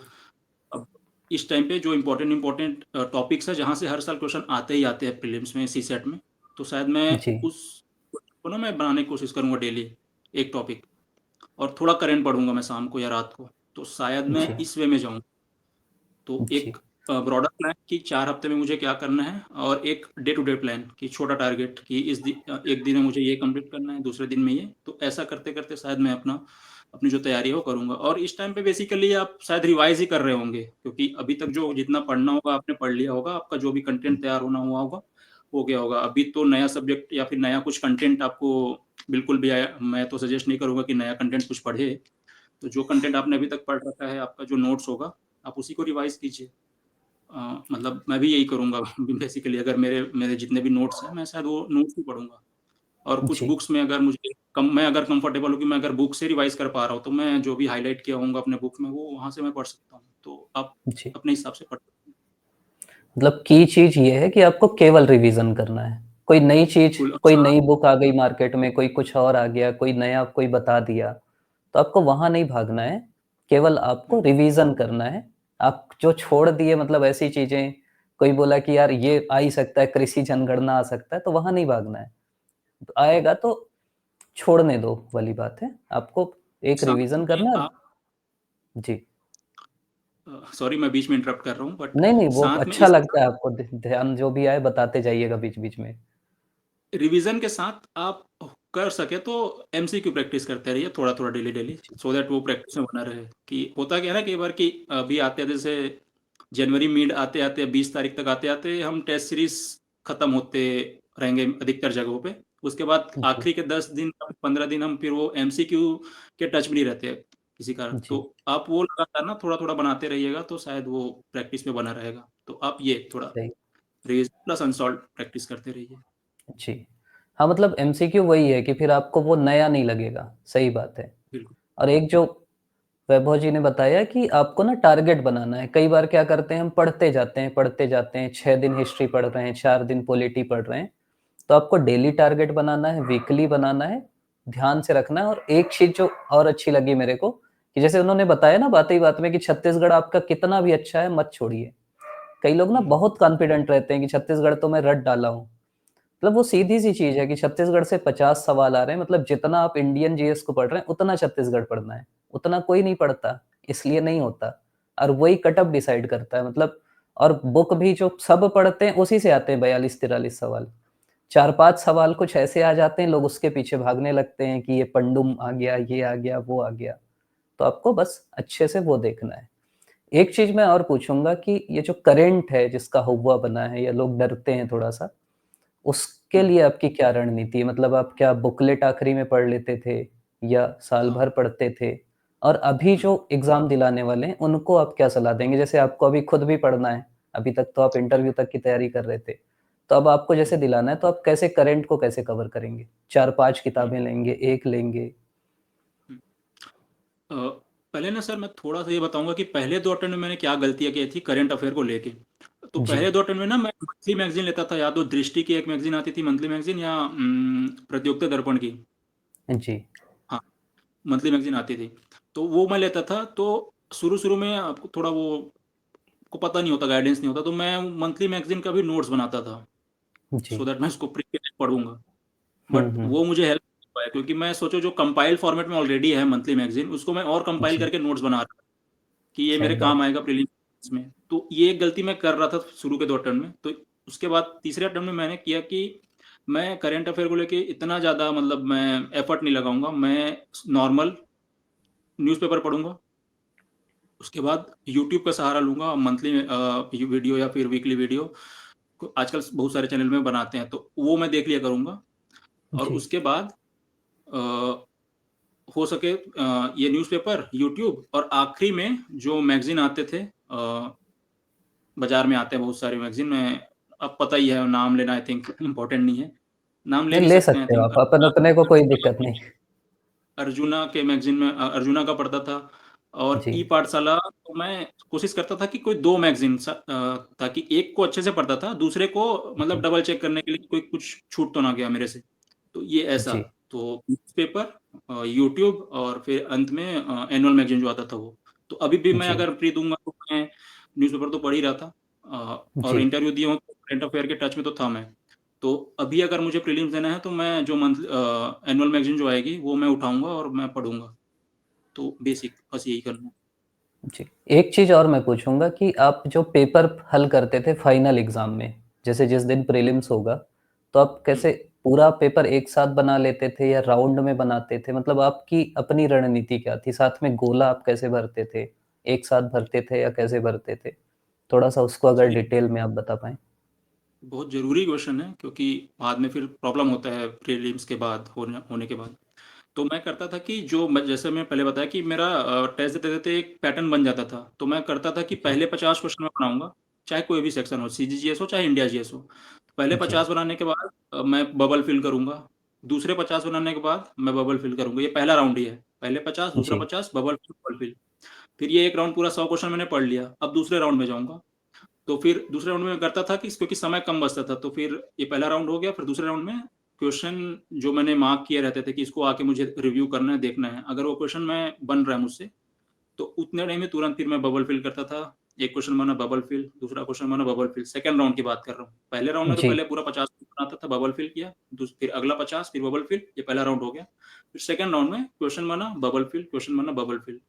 अब इस टाइम पे जो इम्पोर्टेंट इम्पोर्टेंट टॉपिक्स हैं जहाँ से हर साल क्वेश्चन आते ही आते हैं प्रीलिम्स में सीसेट में, तो शायद मैं जी, उस को ना मैं बनाने की कोशिश करूँगा डेली एक टॉपिक और थोड़ा करंट पढ़ूँगा मैं शाम को या रात को, तो शायद मैं जी, इस वे में जाऊँ। तो एक जी, ब्रॉडर प्लान कि 4 हफ्ते में मुझे क्या करना है और एक डे टू डे प्लान कि छोटा टारगेट कि एक दिन में मुझे ये कंप्लीट करना है, दूसरे दिन में ये। तो ऐसा करते-करते शायद मैं अपनी जो तैयारी है वो करूँगा और इस टाइम पे बेसिकली आप शायद रिवाइज़ ही कर रहे होंगे क्योंकि अभी तक जो जितना पढ़ना होगा आपने पढ़ लिया होगा, आपका जो भी कंटेंट तैयार होना हुआ होगा, हो गया होगा। अभी तो नया सब्जेक्ट या फिर नया कुछ कंटेंट आपको बिल्कुल भी आया मैं तो सजेस्ट नहीं करूँगा कि नया कंटेंट कुछ पढ़े। तो जो कंटेंट आपने अभी तक पढ़ रखा है, आपका जो नोट्स होगा, आप उसी को रिवाइज़ कीजिए। मतलब मैं भी यही करूँगा बेसिकली अगर मेरे मेरे जितने भी नोट्स हैं, मैं शायद वो नोट्स ही पढ़ूँगा और कुछ जी, बुक्स में अगर मुझे मैं अगर कंफर्टेबल हूँ कि मैं अगर बुक से रिवाइज़ कर पा रहा हूँ, तो मैं जो भी हाइलाइट किया होऊँगा अपने बुक में, वो वहाँ से मैं पढ़ सकता हूँ। तो आप जी। अपने हिसाब से पढ़ सकते हैं। मतलब की चीज़ ये है कि आपको केवल रिवीज़न करना है। कोई नई चीज़, बिल्कुल, कोई हाँ, नई बुक आ गई मार्केट में, कोई कुछ और आ गया, कोई नया कोई बता दिया, तो आपको वहाँ नहीं भागना है, केवल आपको हुँ, रिवीज़न करना है। आप जो छोड़ दिए मतलब ऐसी चीज़ें, कोई बोला कि यार ये आ ही सकता है, कृषि जनगणना आ सकता है, तो वहाँ नहीं भागना है। तो आएगा तो छोड़ने दो वाली बात है। आपको एक साथ रिवीज़न में करना है और आप जी। सॉरी मैं बीच में इंटरप्ट कर रहा हूँ बट नहीं, नहीं, वो साथ में अच्छा इस लगता है आपको ध्यान जो भी आए बताते जाइएगा बीच-बीच में। रिवीजन के साथ आप कर सके तो एमसीक्यू प्रैक्टिस करते रहिए थोड़ा-थोड़ा डेली-डेली जी, सो दैट वो प्रैक्टिस में बना रहे। कि होता क्या है ना कई बार कि अभी आते जैसे जनवरी मिड आते-आते 20 तारीख तक आते-आते हम टेस्ट सीरीज़ खत्म होते रहेंगे अधिकतर जगहों पे। उसके बाद जी, आखिरी के 10 दिन, 15 दिन हम फिर वो एमसीक्यू के टच में नहीं रहते किसी कारण। तो जी, आप वो लगातार ना थोड़ा-थोड़ा बनाते रहिएगा तो शायद वो प्रैक्टिस में बना रहेगा। तो आप ये थोड़ा सही। रिवीजन प्लस अनसॉल्व्ड प्रैक्टिस करते रहिए। जी। हाँ, मतलब एमसीक्यू वही है कि फिर आपको वो नया नहीं लगेगा, सही बात है। बिल्कुल। और एक जो वैभव जी ने बताया कि आपको ना टारगेट बनाना है। कई बार क्या करते हैं हम पढ़ते जाते हैं, 6 दिन हिस्ट्री पढ़ रहे हैं, 4 दिन पॉलिटी पढ़ रहे हैं। तो आपको डेली टारगेट बनाना है, वीकली बनाना है, ध्यान से रखना है और एक चीज़ जो और अच्छी लगी मेरे को कि जैसे उन्होंने बताया ना बात ही बात में कि छत्तीसगढ़ आपका कितना भी अच्छा है, मत छोड़िए। कई लोग ना हुँ, बहुत कॉन्फिडेंट रहते हैं कि छत्तीसगढ़ तो मैं रट डाला हूँ। मतलब वो सीधी-सी चीज़ है कि छत्तीसगढ़ से 50 सवाल आ रहे हैं, मतलब जितना आप इंडियन जीएस को पढ़ रहे हैं, उतना छत्तीसगढ़ पढ़ना है। उतना कोई नहीं पढ़ता, इसलिए नहीं होता और वही कट ऑफ डिसाइड करता है मतलब और बुक भी जो सब पढ़ते हैं, उसी से आते हैं 42-43 सवाल। 4-5 सवाल कुछ ऐसे आ जाते हैं, लोग उसके पीछे भागने लगते हैं कि ये पंडुम आ गया, ये आ गया, वो आ गया। तो आपको बस अच्छे से वो देखना है। एक चीज़ मैं और पूछूँगा कि ये जो करंट है, जिसका हुआ बना है या लोग डरते हैं थोड़ा-सा, उसके लिए आपकी क्या रणनीति है? मतलब आप क्या बुकलेट आखिरी में पढ़ लेते थे या साल हाँ। भर पढ़ते थे? और अभी हुँ, जो एग्ज़ाम दिलाने वाले हैं, उनको आप क्या सलाह देंगे? जैसे आपको अभी खुद भी पढ़ना है, अभी तक तो आप जी, इंटरव्यू तक की तैयारी कर रहे थे। तो अब आपको जी। जैसे दिलाना है, तो आप कैसे करंट को कैसे कवर करेंगे? 4-5 हुँ, किताबें लेंगे, 1 लेंगे? हुँ। अ, पहले ना सर मैं थोड़ा-सा ये बताऊँगा कि पहले 2 अटेम्प्ट में मैंने क्या गलतियाँ की थी करंट अफ़ेयर को लेके। तो जी, पहले 2 अटेम्प्ट में ना मैं मंथली मैगज़ीन लेता था, या तो दृष्टि की एक मैगज़ीन आती थी मंथली मैगज़ीन, या प्रतियोगिता दर्पण की। जी, हाँ, मंथली मैगज़ीन आती थी। तो वो मैं लेता था, तो शुरू-शुरू में आपको थोड़ा वो को पता नहीं होता, गाइडेंस नहीं होता, तो मैं मंथली मैगज़ीन का भी नोट्स बनाता था, जी। सो दैट मैं उसको प्री के पढ़ूँगा। हुँ, बट हुँ। वो मुझे हेल्प नहीं पाया, क्योंकि मैं सोचो जो कंपाइल फॉर्मेट में ऑलरेडी है मंथली मैगज़ीन, उसको मैं और कंपाइल जी, करके नोट्स बना रहा था कि ये सही मेरे बात। काम आएगा प्रीलिम्स में। तो ये एक गलती मैं कर रहा था शुरू के 2 अटेम्प्ट में। तो उसके बाद तीसरे अटेम्प्ट में मैंने किया कि मैं करंट अफ़ेयर को लेके इतना ज़्यादा, मतलब मैं एफर्ट नहीं लगाऊँगा। मैं नॉर्मल न्यूज़पेपर पढ़ूँगा, उसके बाद यूट्यूब का सहारा लूँगा मंथली वीडियो या फिर वीकली वीडियो को आजकल बहुत सारे चैनल में बनाते हैं, तो वो मैं देख लिया करूँगा। और जी, उसके बाद अ, हो सके ये न्यूज़पेपर, यूट्यूब, और आखिरी में जो मैगज़ीन आते थे, बाज़ार में आते हैं बहुत सारे मैगज़ीन में, अब पता ही है, नाम लेना आई थिंक इम्पोर्टेंट नहीं है। नाम ले नहीं भी ले सकते हैं आई सकते हो थिंक। आप, अपन-अपने को कोई दिक्कत नहीं। अर्जुना के मैगज़ीन में अर्जुना का पढ़ता था, और जी, ई पाठशाला। तो मैं कोशिश करता था कि कोई 2 मैगज़ीन ताकि एक को अच्छे से पढ़ता था, दूसरे को मतलब जी, डबल चेक करने के लिए कोई कुछ छूट तो ना गया मेरे से। तो ये ऐसा, जी, तो न्यूज़पेपर, यूट्यूब, और फिर अंत में एनुअल मैगज़ीन जो आता था वो। तो अभी भी मैं जी, अगर प्री दूँगा तो मैं न्यूज़पेपर तो पढ़ ही रहा था, और जी। इंटरव्यू दिए हूँ तो करंट अफ़ेयर के टच में तो था मैं। तो अभी अगर मुझे प्रीलिम्स देना है तो मैं जो एनुअल मैगज़ीन जो आएगी वो मैं उठाऊँगा और मैं पढ़ूँगा। तो बेसिक बस यही करना है। जी, एक चीज़ और मैं पूछूँगा कि आप जो पेपर हल करते थे फाइनल एग्ज़ाम में, जैसे जिस दिन प्रीलिम्स होगा, तो आप हुँ। कैसे पूरा पेपर एक साथ बना लेते थे या राउंड में बनाते थे? मतलब आपकी अपनी रणनीति क्या थी? साथ में गोला आप कैसे भरते थे? एक साथ जी, भरते थे या कैसे भरते थे? थोड़ा-सा उसको अगर जी। डिटेल में आप बता पाएँ? बहुत ज़रूरी क्वेश्चन है, क्योंकि बाद में फिर प्रॉब्लम होता है प्रीलिम्स के बाद, होने होने के बाद। तो मैं करता था कि जो मैं, जैसे मैं पहले बताया कि मेरा टेस्ट देते-देते एक पैटर्न बन जाता था। तो मैं करता था कि जी, पहले 50 क्वेश्चन मैं बनाऊँगा, चाहे कोई भी सेक्शन हो, सीजीजीएस हो चाहे इंडिया जीएस हो। तो पहले जी, 50 बनाने के बाद मैं बबल फिल करूँगा। दूसरे 50 बनाने के बाद मैं बबल फिल करूँगा। ये पहला राउंड ही है। पहले 50, दूसरा जी, 50, बबल फिल, बबल फिल। फिर ये एक राउंड पूरा 100 क्वेश्चन मैंने पढ़ लिया। अब दूसरे राउंड में जाऊँगा। तो फिर दूसरे राउंड में मैं करता था कि क्योंकि समय कम बचता था, तो फिर ये पहला राउंड हो गया, फिर दूसरे राउंड में क्वेश्चन जो मैंने मार्क किए रहते थे कि इसको आके मुझे रिव्यू करना है, देखना है। अगर वो क्वेश्चन मैं बन रहा है मुझसे, तो उतने टाइम में तुरंत फिर मैं बबल फिल करता था। एक क्वेश्चन बना, बबल फिल, दूसरा क्वेश्चन बना, बबल फिल। सेकंड राउंड की बात कर रहा हूँ। पहले राउंड में तो जी, पहले पूरा 50 बनाता था, बबल फिल किया, फिर अगला 50, फिर बबल फिल, ये पहला राउंड हो गया। फिर सेकंड राउंड में क्वेश्चन बना, बबल फिल, क्वेश्चन बना, बबल फिल।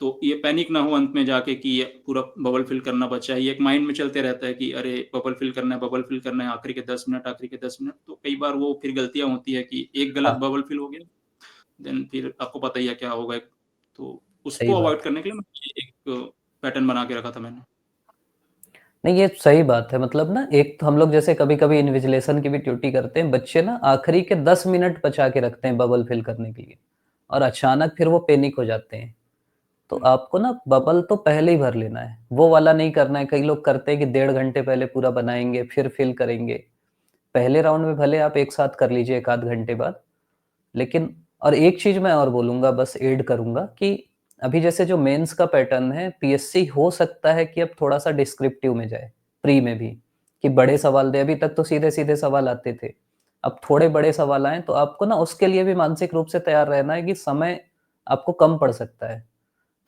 तो ये पैनिक ना हो अंत में जाके कि ये पूरा बबल फिल करना बचा है। ये एक माइंड में चलते रहता है कि अरे बबल फिल करना है, बबल फिल करना है, आखिरी के 10 मिनट, आखिरी के 10 मिनट। तो कई बार वो फिर गलतियाँ होती है कि एक गलत हाँ, बबल फिल हो गया, देन फिर आपको पता ही है क्या होगा। तो सही उसको बात अवॉइड है। करने के लिए मैं ये एक पैटर्न बना के रखा था मैंने। नहीं, ये सही बात है मतलब ना एक तो हम लोग जैसे कभी-कभी इन्विजिलेशन की भी ड्यूटी करते हैं, बच्चे ना आखिरी के 10 मिनट बचा के रखते हैं बबल फिल करने के लिए और अचानक फिर वो पैनिक हो जाते हैं। तो हुँ, आपको ना बबल तो पहले ही भर लेना है, वो वाला नहीं करना है। कई लोग करते हैं कि डेढ़ घंटे पहले पूरा बनाएँगे, फिर फिल करेंगे। पहले राउंड में भले आप एक साथ कर लीजिए 1 आध घंटे बाद, लेकिन और एक चीज़ मैं और बोलूँगा बस ऐड करूँगा कि अभी जैसे जो मेंस का पैटर्न है, पीएससी हो सकता है कि अब थोड़ा-सा डिस्क्रिप्टिव में जाए, प्री में भी, कि बड़े सवाल दे। अभी तक तो सीधे-सीधे सवाल आते थे। अब थोड़े बड़े सवाल आएँ, तो आपको ना उसके लिए भी मानसिक रूप से तैयार रहना है कि समय आपको कम पड़ सकता है।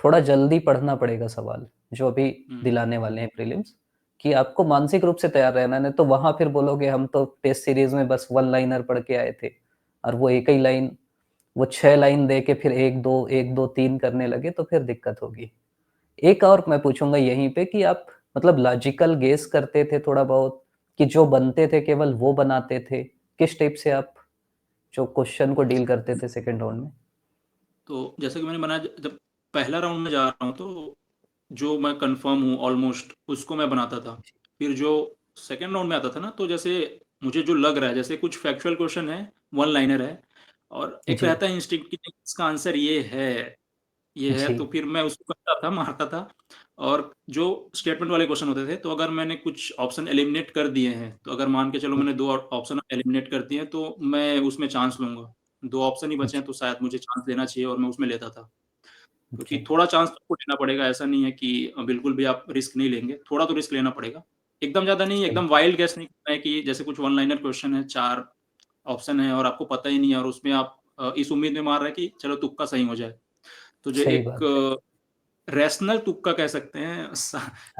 थोड़ा जल्दी पढ़ना पड़ेगा सवाल, जो अभी हुँ, दिलाने वाले हैं प्रीलिम्स, कि आपको मानसिक रूप से तैयार रहना है, नहीं तो वहाँ फिर बोलोगे हम तो टेस्ट सीरीज़ में बस वन लाइनर पढ़ के आए थे और वो एक ही लाइन वो 6 लाइन दे के फिर 1-2, 1-2-3 करने लगे तो फिर दिक्कत होगी। एक और मैं पूछूँगा यहीं पे कि आप मतलब लॉजिकल गेस करते थे थोड़ा बहुत कि जो बनते थे केवल वो बनाते थे? किस टाइप से आप जो क्वेश्चन को डील करते थे सेकंड राउंड में? तो जैसे कि मैंने बनाया, जब पहला राउंड में जा रहा हूँ तो जो मैं कन्फर्म हूँ ऑलमोस्ट उसको मैं बनाता था। फिर जो सेकंड राउंड में आता था ना, तो जैसे मुझे जो लग रहा है, जैसे कुछ फैक्चुअल क्वेश्चन है, वन लाइनर है, और एक जी, रहता है इंस्टिंक्ट कि नहीं, इसका आंसर ये है, जी, तो फिर मैं उसको करता था, मारता था। और जो स्टेटमेंट वाले क्वेश्चन होते थे, तो अगर मैंने कुछ ऑप्शन एलिमिनेट कर दिए हैं, तो अगर मान के चलो मैंने 2 ऑप्शन एलिमिनेट कर दिए हैं, तो मैं उसमें चांस लूँगा। 2 ऑप्शन ही बचे जी, हैं, तो शायद मुझे चांस लेना चाहिए, और मैं उसमें लेता था। क्योंकि जी, थोड़ा चांस तो आपको लेना पड़ेगा, ऐसा नहीं है कि बिल्कुल भी आप रिस्क नहीं लेंगे, थोड़ा तो रिस्क लेना पड़ेगा। एकदम ज़्यादा नहीं, सही, एकदम वाइल्ड गेस नहीं करना है कि जैसे कुछ वन लाइनर क्वेश्चन है, 4 ऑप्शन है और आपको पता ही नहीं है, और उसमें आप इस उम्मीद में मार रहे हैं कि चलो तुक्का सही हो जाए। तो जो सही एक बात है। रैशनल तुक्का कह सकते हैं, हाँ,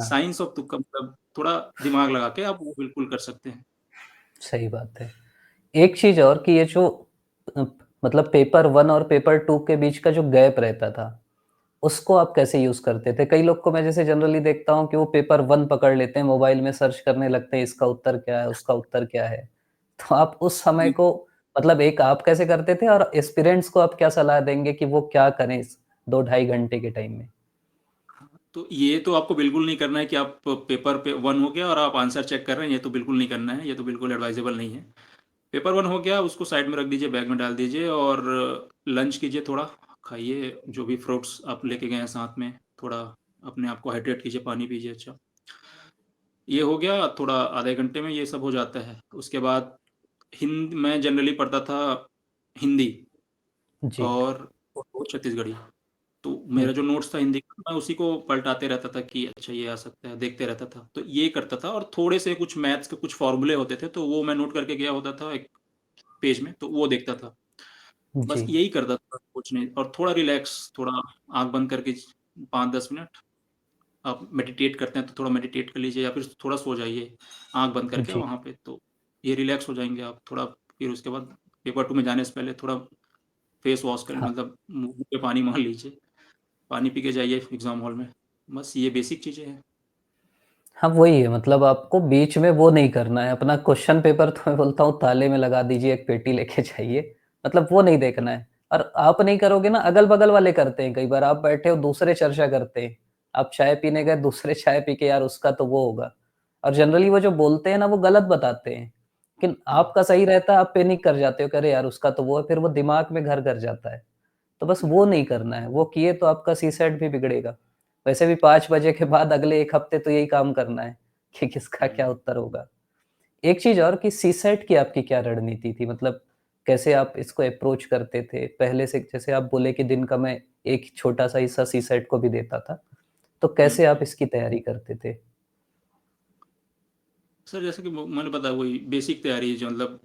साइंस ऑफ तुक्का, मतलब थोड़ा दिमाग लगा के आप वो बिल्कुल कर सकते हैं। सही बात है। एक चीज़ और कि ये जो अ, मतलब पेपर 1 और पेपर 2 के बीच का जो गैप रहता था, उसको आप कैसे यूज़ करते थे? कई लोग को मैं जैसे जनरली देखता हूँ कि वो पेपर 1 पकड़ लेते हैं, मोबाइल में सर्च करने लगते हैं, इसका उत्तर क्या है, उसका उत्तर क्या है? तो आप उस समय जी। को मतलब एक आप कैसे करते थे और एस्पिरेंट्स को आप क्या सलाह देंगे कि वो क्या करें इस 2 ढाई घंटे के टाइम में? तो ये तो आपको बिल्कुल नहीं करना है कि आप पेपर पे 1 हो गया और आप आंसर चेक कर रहे हैं, ये तो बिल्कुल नहीं करना है, ये तो बिल्कुल एडवाइजेबल नहीं है। पेपर 1 हो गया, उसको साइड में रख दीजिए, बैग में डाल दीजिए, और लंच कीजिए, थोड़ा खाइए, जो भी फ्रूट्स आप लेके गए हैं साथ में, थोड़ा अपने आप को हाइड्रेट कीजिए, पानी पीजिए अच्छा। ये हो गया, थोड़ा आधे घंटे में ये सब हो जाता है। उसके बाद मैं जनरली पढ़ता था हिंदी जी। और छत्तीसगढ़ी। तो हुँ, मेरा जो नोट्स था हिंदी का, मैं उसी को पलटाते रहता था कि अच्छा ये आ सकता है, देखते रहता था। तो ये करता था, और थोड़े से कुछ मैथ्स के कुछ फ़ॉर्मूले होते थे, तो वो मैं नोट करके गया होता था एक पेज में, तो वो देखता था। जी। बस यही करता था, कुछ नहीं। और थोड़ा रिलैक्स, थोड़ा आँख बंद करके 5-10 मिनट आप मेडिटेट करते हैं, तो थोड़ा मेडिटेट कर लीजिए, या फिर थोड़ा सो जाइए आँख बंद करके जी। वहाँ पे, तो ये रिलैक्स हो जाएँगे आप थोड़ा। फिर उसके बाद पेपर 2 में जाने से पहले थोड़ा फेस वॉश कर, हाँ। मतलब मुँह पे पानी मार लीजिए, पानी पी के जाइए एग्ज़ाम हॉल में। बस ये बेसिक चीज़ें हैं। हाँ, वही है मतलब आपको बीच में वो नहीं करना है, अपना क्वेश्चन पेपर तो मैं बोलता हूँ ताले में लगा दीजिए, एक पेटी लेके जाइए, मतलब वो नहीं देखना है। और आप नहीं करोगे ना, अगल-बगल वाले करते हैं कई बार, आप बैठे हो दूसरे चर्चा करते हैं, आप चाय पीने गए, दूसरे चाय पी के यार उसका तो वो होगा। और जनरली वो जो बोलते हैं ना, वो गलत बताते हैं, लेकिन हुँ, आपका सही रहता है, आप पैनिक कर जाते हो कि अरे यार उसका तो वो है, फिर वो दिमाग में घर कर जाता है। तो बस वो नहीं करना है, वो किए तो आपका सीसैट भी बिगड़ेगा। वैसे भी 5 बजे के बाद अगले 1 हफ्ते तो यही काम करना है कि किसका क्या हुँ। उत्तर होगा। एक चीज़ और कि सीसैट की आपकी क्या रणनीति थी? मतलब कैसे आप इसको अप्रोच करते थे? पहले से जैसे आप बोले कि दिन का मैं एक छोटा-सा हिस्सा सीसैट को भी देता था, तो हुँ, कैसे आप हुँ। इसकी तैयारी करते थे? सर, जैसे कि वो मैंने बताया, वही बेसिक तैयारी, जो मतलब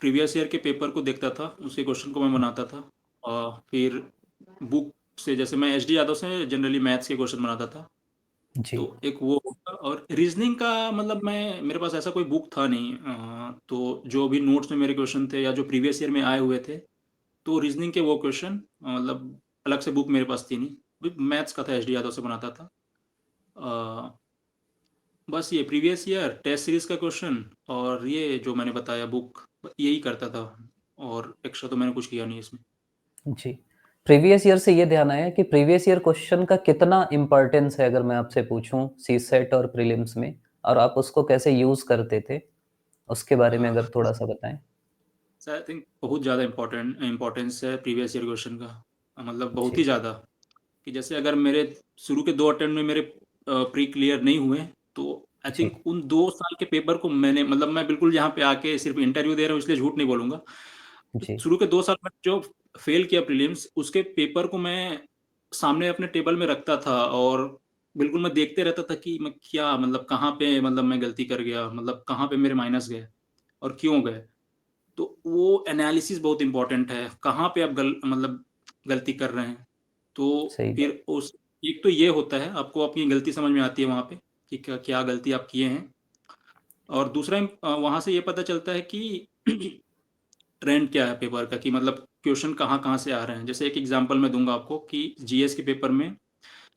प्रीवियस ईयर के पेपर को देखता था, उसके क्वेश्चन को मैं बनाता था। फिर बुक से, जैसे मैं एचडी यादव से जनरली मैथ्स के क्वेश्चन बनाता था। जी, तो एक वो होगा, और रीज़निंग का मतलब मेरे पास ऐसा कोई बुक था नहीं, तो जो भी नोट्स में मेरे क्वेश्चन थे या जो प्रीवियस ईयर में आए हुए थे, तो रीज़निंग के वो क्वेश्चन मतलब अलग से बुक मेरे पास थी नहीं। मैथ्स का था, एचडी यादव से बनाता था। अ, बस ये प्रीवियस ईयर टेस्ट सीरीज़ का क्वेश्चन, और ये जो मैंने बताया बुक, यही करता था, और एक्स्ट्रा तो मैंने कुछ किया नहीं इसमें। जी। प्रीवियस ईयर से ये ध्यान आया कि प्रीवियस ईयर क्वेश्चन का कितना इम्पोर्टेंस है अगर मैं आपसे पूछूँ सीसेट और प्रीलिम्स में और आप उसको कैसे यूज़ करते थे? उसके बारे में अगर थोड़ा-सा बताएँ? सर, आई थिंक बहुत ज़्यादा इम्पोर्टेंस है प्रीवियस ईयर क्वेश्चन का, मतलब बहुत ही जी, ज़्यादा। कि जैसे अगर मेरे शुरू के 2 अटेम्प्ट में मेरे प्री क्लियर नहीं हुए, तो आई जी, थिंक उन 2 साल के पेपर को मैंने, मतलब मैं बिल्कुल यहाँ पे आके सिर्फ़ इंटरव्यू दे रहा हूँ इसलिए झूठ नहीं बोलूँगा। जी, शुरू के 2 साल में जो फ़ेल किया प्रीलिम्स, उसके पेपर को मैं सामने अपने टेबल में रखता था, और बिल्कुल मैं देखते रहता था कि मैं क्या, मतलब कहाँ पे, मतलब मैं गलती कर गया, मतलब कहाँ पे मेरे माइनस गए और क्यों गए। तो वो एनालिसिस बहुत इम्पोर्टेंट है, कहाँ पे आप मतलब गलती कर रहे हैं। तो सही बात। फिर उस एक तो ये होता है, आपको अपनी गलती समझ में आती है वहाँ पे, कि क्या क्या गलती आप किए हैं। और दूसरा वहाँ से ये पता चलता है कि ट्रेंड क्या है पेपर का, कि मतलब क्वेश्चन कहाँ-कहाँ से आ रहे हैं। जैसे एक एग्ज़ाम्पल मैं दूँगा आपको, कि जीएस के पेपर में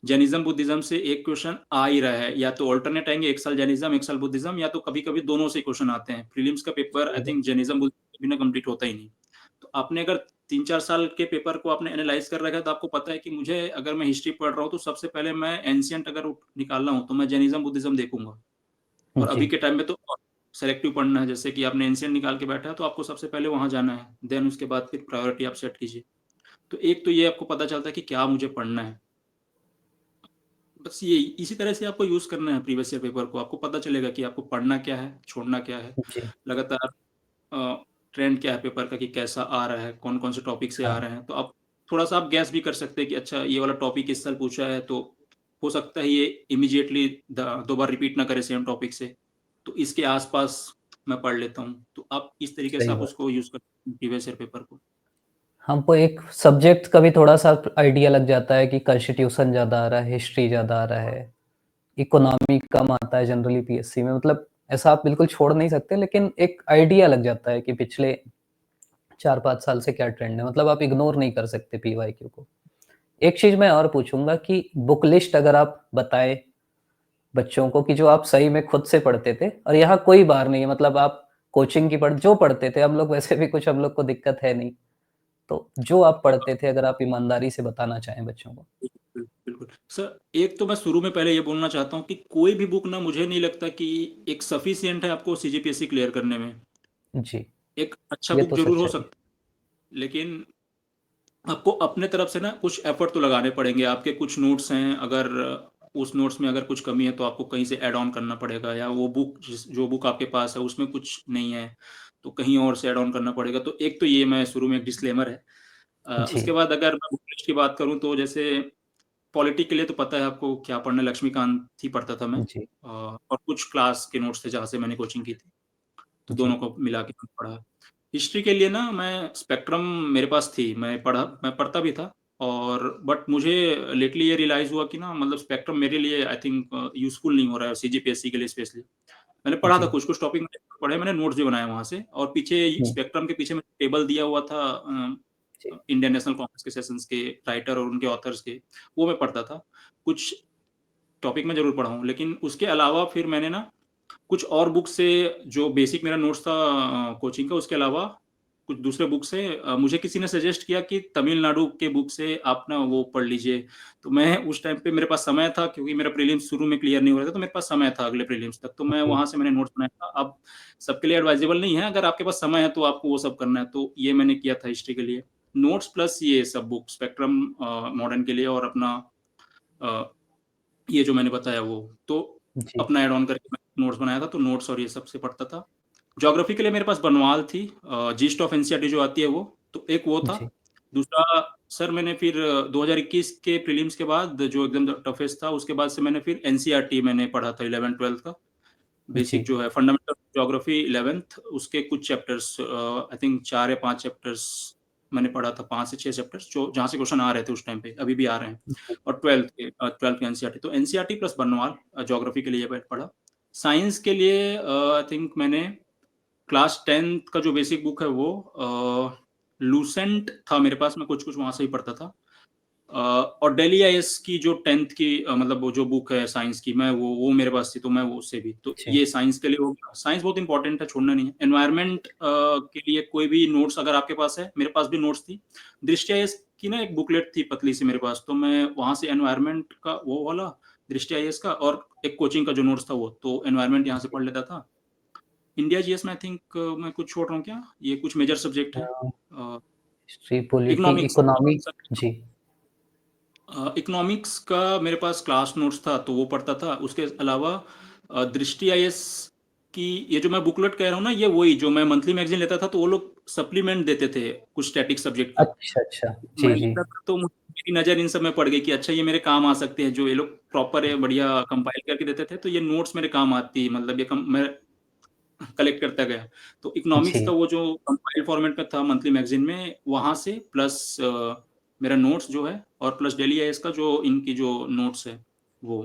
जैनिज़्म, बुद्धिज़्म से एक क्वेश्चन आ ही रहा है, या तो अल्टरनेट आएँगे, एक साल जैनिज़्म, एक साल बुद्धिज़्म, या तो कभी-कभी दोनों से क्वेश्चन आते हैं। प्रीलिम्स का पेपर आई सही बात। थिंक जैनिज़्म, बुद्धिज़्म के बिना कंप्लीट होता ही नहीं। तो आपने अगर 3-4 साल के पेपर को आपने एनालाइज़ कर रखा है, तो आपको पता है कि मुझे, अगर मैं हिस्ट्री पढ़ रहा हूँ, तो सबसे पहले मैं एंशिएंट अगर निकालना हो, तो मैं जैनिज़्म, बुद्धिज़्म देखूँगा। और अभी जी, के टाइम में तो सेलेक्टिव पढ़ना है, जैसे कि आपने एंशिएंट निकाल के बैठा है तो आपको सबसे पहले वहाँ जाना है, देन उसके बाद फिर प्रायोरिटी आप सेट कीजिए। तो एक तो ये आपको पता चलता है कि क्या मुझे पढ़ना है। बस ये इसी तरह से आपको यूज़ करना है प्रीवियस ईयर पेपर को, आपको पता चलेगा कि आपको पढ़ना क्या है, छोड़ना क्या है। जी, लगातार ट्रेंड क्या है पेपर का कि कैसा आ रहा है, कौन-कौन से टॉपिक से आ हाँ, रहे हैं। तो आप थोड़ा-सा आप गैस भी कर सकते हैं कि अच्छा ये वाला टॉपिक इस साल पूछा है तो हो सकता है ये इमीडिएटली 2 बार रिपीट ना करे सेम टॉपिक से। तो इसके आस-पास मैं पढ़ लेता हूँ। तो आप इस तरीके से सही आप बात। उसको यूज़ करते हैं प्रीवियस ईयर पेपर को। हमको एक सब्जेक्ट का भी थोड़ा-सा आइडिया लग जाता है कि कॉन्स्टिट्यूशन ज़्यादा आ रहा है, हिस्ट्री ज़्यादा आ रहा है, इकोनॉमी कम आता है जनरली पीएससी में, मतलब ऐसा आप बिल्कुल छोड़ नहीं सकते, लेकिन एक आइडिया लग जाता है कि पिछले 4-5 साल से क्या ट्रेंड है, मतलब आप इग्नोर नहीं कर सकते पीवाईक्यू को। एक चीज़ मैं और पूछूँगा कि बुक लिस्ट अगर आप बताएँ बच्चों को कि जो आप सही में खुद से पढ़ते थे और यहाँ कोई बार नहीं है, मतलब आप कोचिंग की जो पढ़ते थे, हम लोग वैसे भी कुछ हम लोग को दिक्कत है नहीं। तो जो आप पढ़ते थे अगर आप ईमानदारी से बताना चाहें बच्चों को? बिल्कुल, बिल्कुल। सर, एक तो मैं शुरू में पहले ये बोलना चाहता हूँ कि कोई भी बुक ना मुझे नहीं लगता कि एक सफिशिएंट है आपको सीजीपीएससी क्लियर करने में। जी, एक अच्छा ये बुक तो ज़रूर हो सच्चाई है। सकता है, लेकिन आपको अपने तरफ से ना कुछ एफर्ट तो लगाने पड़ेंगे। आपके कुछ नोट्स हैं, अगर उस नोट्स में अगर कुछ कमी है तो आपको कहीं से ऐड ऑन करना पड़ेगा, या वो बुक जो बुक आपके पास है उसमें कुछ नहीं है, तो कहीं और से ऐड ऑन करना पड़ेगा। तो एक तो ये मैं शुरू में एक डिस्क्लेमर है। उसके जी, बाद अगर मैं बुक लिस्ट की बात करूँ तो जैसे पॉलिटी के लिए तो पता है आपको क्या पढ़ना है, लक्ष्मीकांत ही पढ़ता था मैं। जी, और कुछ क्लास के नोट्स थे जहाँ से मैंने कोचिंग की थी, तो दोनों जी, को मिला के मैंने पढ़ा। हिस्ट्री के लिए ना मैं स्पेक्ट्रम मेरे पास थी, मैं पढ़ता भी था, और बट मुझे लेटली ये रियलाइज़ हुआ कि ना मतलब स्पेक्ट्रम मेरे लिए आई थिंक यूज़फुल नहीं हो रहा है सीजीपीएससी के लिए स्पेशली। मैंने पढ़ा था जी, कुछ-कुछ टॉपिक मैंने पढ़े, मैंने नोट्स भी बनाए वहाँ से, और पीछे हुँ, स्पेक्ट्रम के पीछे में टेबल दिया हुआ था जी, इंडियन नेशनल कांग्रेस के सेशंस के राइटर और उनके ऑथर्स के, वो मैं पढ़ता था। कुछ टॉपिक मैं ज़रूर पढ़ा हूँ, लेकिन उसके अलावा फिर मैंने ना कुछ और बुक से जो बेसिक मेरा नोट्स था कोचिंग का, उसके अलावा कुछ दूसरे बुक से मुझे किसी ने सजेस्ट किया कि तमिलनाडु के बुक से आप ना वो पढ़ लीजिए। तो मैं उस टाइम पे मेरे पास समय था, क्योंकि मेरा प्रीलिम्स शुरू में क्लियर नहीं हो रहा था, तो मेरे पास समय था अगले प्रीलिम्स तक, तो मैं जी, वहाँ से मैंने नोट्स बनाया था। अब सबके लिए एडवाइजेबल नहीं है, अगर आपके पास समय है तो आपको वो सब करना है, तो ये मैंने किया था हिस्ट्री के लिए। नोट्स प्लस ये सब बुक स्पेक्ट्रम मॉडर्न के लिए, और अपना अ, ये जो मैंने बताया वो, तो जी, अपना ऐड ऑन करके मैं नोट्स बनाया था, तो नोट्स और ये सब से पढ़ता था। ज्योग्राफी के लिए मेरे पास बनवाल थी, जीस्ट ऑफ एनसीईआरटी जो आती है वो, तो एक वो था। जी, दूसरा सर मैंने फिर 2021 के प्रीलिम्स के बाद जो एकदम टफेस्ट था, उसके बाद से मैंने फिर एनसीईआरटी मैंने पढ़ा था 11th-12th का। बेसिक जी, जो है फंडामेंटल ज्योग्राफी 11th, उसके कुछ चैप्टर्स आई थिंक 4 या 5 चैप्टर्स मैंने पढ़ा था, 5 से 6 चैप्टर्स जो जहाँ से क्वेश्चन आ रहे थे उस टाइम पे, अभी भी आ रहे हैं। जी, और 12th के एनसीईआरटी, तो एनसीईआरटी प्लस बनवाल ज्योग्राफी के लिए पढ़ा। साइंस के लिए आई थिंक मैंने क्लास 10th का जो बेसिक बुक है वो लूसेंट था मेरे पास, मैं कुछ-कुछ वहाँ से ही पढ़ता था। और दिल्ली आईएएस की जो 10th की मतलब वो जो बुक है साइंस की, मैं वो मेरे पास थी, तो मैं वो उससे भी, तो जी, ये साइंस के लिए हो गया। साइंस बहुत इंपॉर्टेंट है, छोड़ना नहीं है। एनवायरनमेंट के लिए कोई भी नोट्स अगर आपके पास है, मेरे पास भी नोट्स थी। दृष्टि आईएएस की ना एक बुकलेट थी पतली सी मेरे पास, तो मैं वहाँ से एनवायरनमेंट का वो वाला, दृष्टि आईएएस का, और एक कोचिंग का जो नोट्स था वो, तो एनवायरनमेंट यहाँ से जी। पढ़ लेता था। इंडिया जीएस में आई थिंक मैं कुछ छोड़ रहा हूँ क्या? ये कुछ मेजर सब्जेक्ट हैं। अ, हिस्ट्री, पॉलिटी, इकोनॉमिक्स इकोनॉमी। जी, इकोनॉमिक्स का मेरे पास क्लास नोट्स था, तो वो पढ़ता था। उसके अलावा दृष्टि आईएएस की ये जो मैं बुकलेट कह रहा हूँ ना, ये वही जो मैं मंथली मैगज़ीन लेता था, तो वो लोग सप्लीमेंट देते थे कुछ स्टैटिक सब्जेक्ट के। अच्छा, अच्छा। मैं जी, जी, लेता था तो मेरी नज़र इन सब में पड़ गई कि अच्छा ये मेरे काम आ सकते हैं, जो ये लोग प्रॉपर है बढ़िया कंपाइल करके देते थे, तो ये नोट्स मेरे काम आती, मतलब ये कम मैं कलेक्ट करता गया। तो इकोनॉमिक्स का जी। वो जो कंपाइल फॉर्मेट में था मंथली मैगज़ीन में, वहाँ से प्लस मेरा नोट्स जो है, और प्लस डेली आईएएस का जो इनकी जो नोट्स है, वो।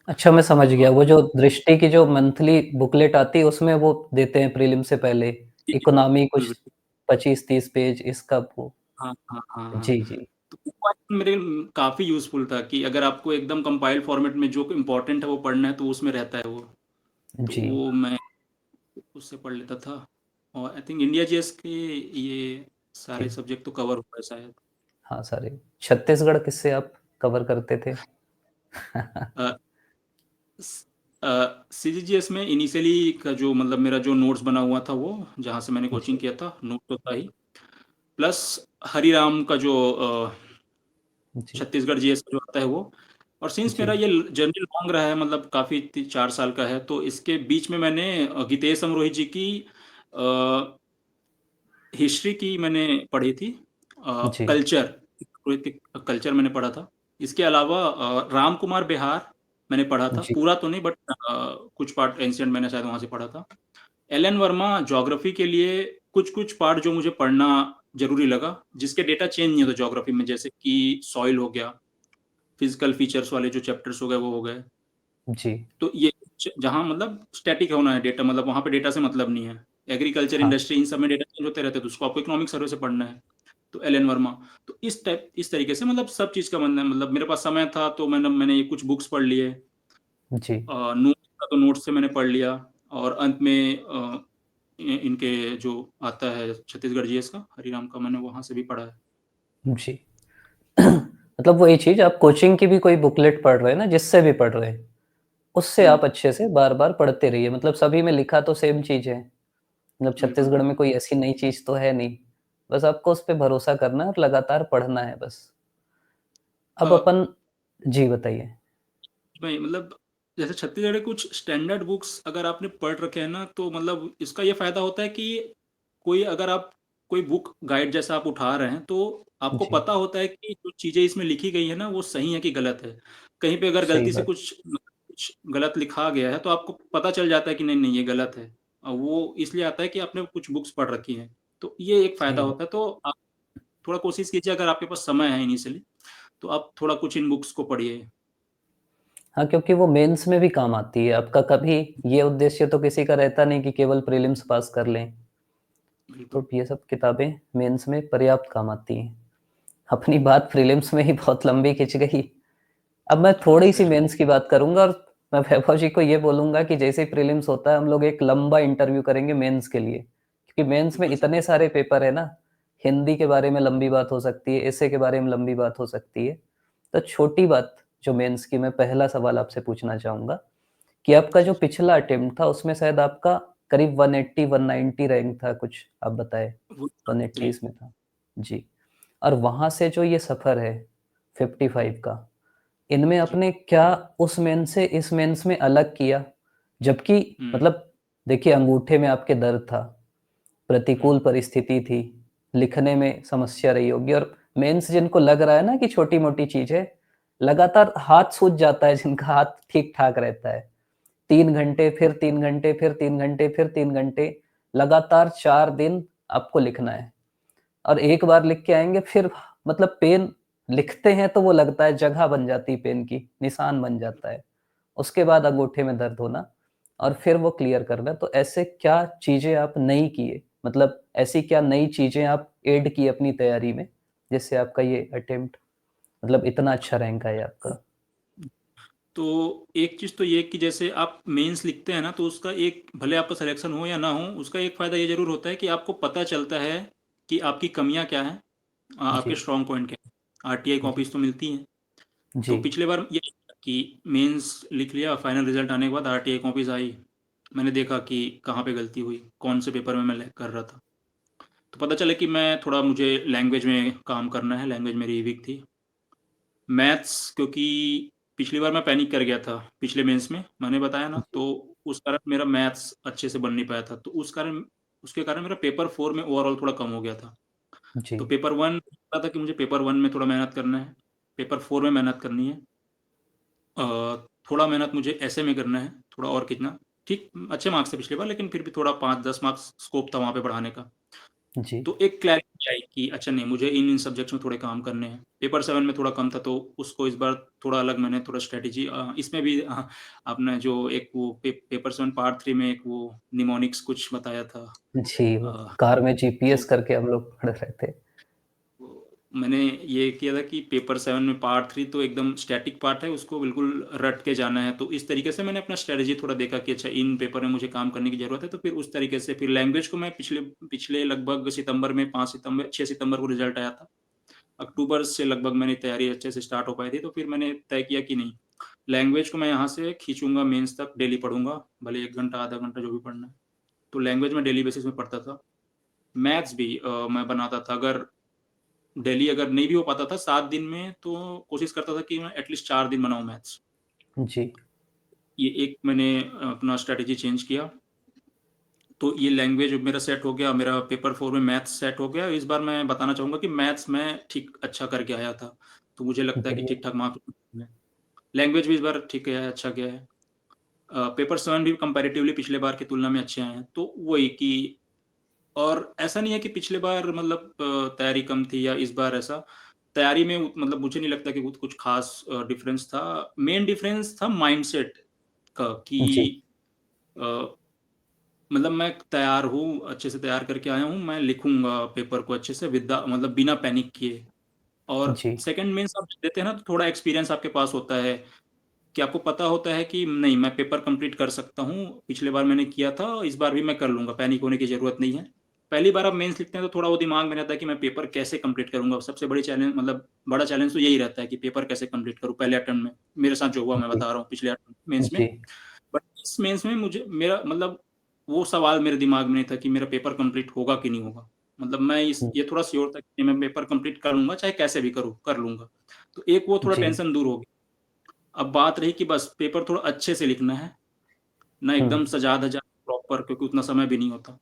अच्छा, मैं समझ अ, गया, वो जो दृष्टि की जो मंथली बुकलेट आती है उसमें वो देते हैं प्रीलिम से पहले, जी, जी, इकोनॉमी बिल्कुल, कुछ बिल्कुल। 25-30 पेज इसका वो। हाँ, हाँ, हाँ, हाँ। जी, जी, तो वो मेरे काफ़ी यूज़फुल था कि अगर आपको एकदम कंपाइल फॉर्मेट में जो इम्पोर्टेंट है वो पढ़ना है, तो उसमें रहता है वो। तो जी। वो मैं उससे पढ़ लेता था, और आई थिंक इंडिया जीएस के ये सारे जी। सब्जेक्ट तो कवर हुआ है शायद। हाँ, सारे छत्तीसगढ़ किससे आप कवर करते थे? अ, स सीजीजीएस में इनिशियली का जो मतलब मेरा जो नोट्स बना हुआ था, वो जहाँ से मैंने कोचिंग जी, किया था, नोट तो था ही, प्लस हरिराम का जो जी, छत्तीसगढ़ जीएस का जो आता है वो। और सिंस मेरा जी, ये जर्नी लॉन्ग रहा है, मतलब काफ़ी 4 साल का है, तो इसके बीच में मैंने गीतेश अमरोही जी की हिस्ट्री की मैंने पढ़ी थी, जी, कल्चर, कल्चर मैंने पढ़ा था। इसके अलावा राम कुमार बिहार मैंने पढ़ा था, जी, पूरा तो नहीं, बट कुछ पार्ट एंशियंट मैंने शायद वहाँ से पढ़ा था। एलन वर्मा ज्योग्राफी के लिए कुछ कुछ पार्ट जो मुझे पढ़ना जरूरी लगा, जिसके डेटा चेंज नहीं होते ज्योग्राफी में, जैसे कि सॉइल हो गया, फिजिकल फीचर्स वाले जो चैप्टर्स हो गए वो हो गए। जी, तो ये जहाँ मतलब स्टैटिक होना है डेटा, मतलब वहाँ पे डेटा से मतलब नहीं है। एग्रीकल्चर, हाँ, इंडस्ट्री, इन सब में डेटा चेंज होते रहते हैं, तो उसको आपको इकोनॉमिक सर्वे से पढ़ना है। तो एलन वर्मा, तो इस तरीके से मतलब सब चीज़ का मतलब मेरे पास समय था, तो मैंने ये कुछ बुक्स पढ़ लिए, जी, नोट्स था तो नोट्स से मैंने पढ़ लिया, और अंत में इनके जो आता है छत्तीसगढ़ जीएस का, हरिराम का, मैंने वहाँ से भी पढ़ा है। जी। मतलब वही चीज़, आप कोचिंग की भी कोई बुकलेट पढ़ रहे हैं ना, जिससे भी पढ़ रहे हैं, उससे हम्म। आप अच्छे से बार-बार पढ़ते रहिए। मतलब सभी में लिखा तो सेम चीज़ है। मतलब बिल्कुल छत्तीसगढ़ बिल्कुल। में कोई ऐसी नई चीज़ तो है नहीं। बस आपको उस पे भरोसा करना है और लगातार पढ़ना है बस। अ, अब अपन जी, बताइए? भाई मतलब जैसे छत्तीसगढ़ के कुछ स्टैंडर्ड बुक्स अगर आपने पढ़ रखे हैं ना, तो मतलब इसका ये फायदा होता है कि कोई अगर आप कोई बुक गाइड जैसा आप उठा रहे हैं, तो आपको जी, पता होता है कि जो चीज़ें इसमें लिखी गई है ना, वो सही है कि गलत है। कहीं पे अगर सही गलती से बात। कुछ गलत लिखा गया है, तो आपको पता चल जाता है कि नहीं नहीं ये गलत है। और वो इसलिए आता है कि आपने कुछ बुक्स पढ़ रखी हैं, तो ये एक सही फायदा बात। होता है। तो आप थोड़ा कोशिश कीजिए, अगर आपके पास समय है इनिशियली, तो आप थोड़ा कुछ इन बुक्स को पढ़िए। हाँ, क्योंकि वो मेंस में भी काम आती है। आपका कभी ये उद्देश्य तो किसी का रहता नहीं कि केवल प्रीलिम्स पास कर लें। बिल्कुल। तो ये सब किताबें मेंस में पर्याप्त काम आती हैं। अपनी बात प्रीलिम्स में ही बहुत लंबी खिंच गई। अब मैं थोड़ी-सी चलिए। मेंस की बात करूँगा और मैं वैभव जी को ये बोलूँगा कि जैसे ही प्रीलिम्स होता है, हम लोग एक लंबा इंटरव्यू करेंगे मेंस के लिए। क्योंकि मेंस में बिल्कुल सर। इतने सारे पेपर है ना, हिंदी के बारे में लंबी बात हो सकती है, एसे के बारे में लंबी बात हो सकती है। तो छोटी बात जो मेंस की, मैं पहला सवाल आपसे पूछना चाहूँगा कि आपका जी जो जी। पिछला अटेम्प्ट था, उसमें शायद आपका करीब 180-190 रैंक था कुछ, आप बताएँ? वो 3। 180s में था। जी। और वहाँ से जो ये सफ़र है 55 का, इनमें जी। आपने क्या उस मेंस से इस मेंस में अलग किया? जबकि हुँ, मतलब देखिए, अंगूठे में आपके दर्द था, हुँ, प्रतिकूल परिस्थिति थी, लिखने में समस्या रही होगी और मेंस जिनको लग रहा है ना कि छोटी-मोटी चीज़ है, लगातार हाथ सूज जाता है जिनका हाथ ठीक-ठाक रहता है। 3 घंटे, फिर 3 घंटे, फिर 3 घंटे, फिर 3 घंटे, लगातार 4 दिन आपको लिखना है। और एक बार लिख के आएँगे, फिर मतलब पेन लिखते हैं तो वो लगता है जगह बन जाती है पेन की, निशान बन जाता है। उसके बाद अंगूठे में दर्द होना और फिर वो क्लियर करना। तो ऐसे क्या चीज़ें आप नहीं किए? मतलब ऐसी क्या नई चीज़ें आप ऐड की अपनी तैयारी में, जिससे आपका ये अटेम्प्ट मतलब इतना अच्छा रैंक आया आपका? तो एक चीज़ तो ये कि जैसे आप मेंस लिखते हैं ना, तो उसका एक, भले आपका सिलेक्शन हो या ना हो, उसका एक फ़ायदा ये ज़रूर होता है कि आपको पता चलता है कि आपकी कमियाँ क्या हैं, आपके जी, स्ट्रॉन्ग पॉइंट क्या हैं। आरटीआई जी, कॉपीज़ तो मिलती हैं। तो जी, पिछले बार ये कि मेंस लिख लिया, फाइनल रिज़ल्ट आने के बाद आरटीआई कॉपीज़ आई। मैंने देखा कि कहाँ पे गलती हुई, कौन से पेपर में मैं लैग कर रहा था। तो पता चला कि मैं थोड़ा, मुझे लैंग्वेज में काम करना है, लैंग्वेज मेरी वीक थी। मैथ्स, क्योंकि पिछली बार मैं पैनिक कर गया था पिछले मेंस में, मैंने बताया ना, जी, तो उस कारण मेरा मैथ्स अच्छे से बन नहीं पाया था। तो उसके कारण मेरा पेपर 4 में ओवरऑल थोड़ा कम हो गया था। जी, तो पेपर 1 पता था कि मुझे पेपर 1 में थोड़ा मेहनत करना है, पेपर 4 में मेहनत करनी है। थोड़ा मेहनत मुझे ऐसे में करना है, थोड़ा और कितना, ठीक अच्छे मार्क्स थे पिछली बार, लेकिन फिर भी थोड़ा 5-10 मार्क्स स्कोप था वहाँ पे बढ़ाने का। जी, तो एक क्लैरिटी आई कि अच्छा नहीं, मुझे इन सब्जेक्ट्स में थोड़े काम करने हैं। पेपर 7 में थोड़ा कम था, तो उसको इस बार थोड़ा अलग मैंने थोड़ा स्ट्रैटेजी, इसमें भी आपने जो एक वो पेपर 7 पार्ट 3 में एक वो निमोनिक्स कुछ बताया था। जी, वो अ, कार में तो जीपीएस करके हम लोग पढ़ रहे थे। वो मैंने ये किया था कि पेपर 7 में पार्ट 3 तो एकदम स्टैटिक पार्ट है, उसको बिल्कुल रट के जाना है। तो इस तरीके से मैंने अपना स्ट्रैटेजी थोड़ा देखा कि अच्छा इन पेपर में मुझे काम करने की ज़रूरत है, तो फिर उस तरीके से फिर लैंग्वेज को मैं पिछले पिछले लगभग सितंबर में, 5 सितंबर 6 सितंबर को रिज़ल्ट आया था। अक्टूबर से लगभग मेरी तैयारी अच्छे से स्टार्ट हो पाई थी, तो फिर मैंने तय किया कि नहीं, लैंग्वेज को मैं यहाँ से खींचूंगा मेंस तक, डेली पढ़ूंगा, भले 1 घंटा आधा घंटा जो भी पढ़ना है। तो लैंग्वेज में डेली बेसिस में पढ़ता था। मैथ्स भी मैं बनाता था, अगर डेली अगर नहीं भी हो पाता था 7 दिन में, तो कोशिश करता था कि मैं एटलीस्ट 4 दिन बनाऊं मैथ्स। जी, ये एक मैंने अपना स्ट्रेटेजी चेंज किया। तो ये लैंग्वेज मेरा सेट हो गया, मेरा पेपर 4 में मैथ्स सेट हो गया। इस बार मैं बताना चाहूँगा कि मैथ्स में ठीक अच्छा करके आया था, तो मुझे लगता है कि बढ़िया। ठीक-ठाक मार्क्स। लैंग्वेज भी इस बार ठीक गया है, अच्छा गया है। पेपर 7 भी कंपैरेटिवली पिछले बार की तुलना में अच्छे आए हैं। तो वही कि और ऐसा नहीं है कि पिछले बार मतलब तैयारी कम थी या इस बार ऐसा। तैयारी में मतलब मुझे नहीं लगता कि कुछ खास डिफरेंस था। मेन डिफरेंस था माइंडसेट का कि जी, अ, मतलब मैं तैयार हूँ, अच्छे से तैयार करके आया हूँ, मैं लिखूंगा पेपर को अच्छे से विदा मतलब बिना पैनिक किए। और जी, सेकंड मेंस आप देते हैं ना, तो थोड़ा एक्सपीरियंस आपके पास होता है कि आपको पता होता है कि नहीं, मैं पेपर कंप्लीट कर सकता हूँ, पिछले बार मैंने किया था, इस बार भी मैं कर लूंगा, पैनिक होने की ज़रूरत नहीं है। पहली बार आप मेंस लिखते हैं तो थोड़ा वो दिमाग में रहता है कि मैं पेपर कैसे कंप्लीट करूंगा। सबसे बड़ी चैलेंज मतलब बड़ा चैलेंज तो यही रहता है कि पेपर कैसे कंप्लीट करूँ पहले अटेम्प्ट में। मेरे साथ जो हुआ मैं जी, बता रहा हूँ पिछले मेंस में। जी, बट इस मेंस में मुझे मेरा मतलब वो सवाल मेरे दिमाग में नहीं था कि मेरा पेपर कंप्लीट होगा कि नहीं होगा। मतलब मैं इस ये थोड़ा श्योर था कि मैं पेपर कंप्लीट कर लूंगा, चाहे कैसे भी करूँ कर लूंगा। तो एक वो थोड़ा जी, टेंशन दूर हो गई। अब बात रही कि बस पेपर थोड़ा अच्छे से लिखना है, ना हुँ, एकदम सजा-धजा प्रॉपर, क्योंकि उतना समय भी नहीं होता।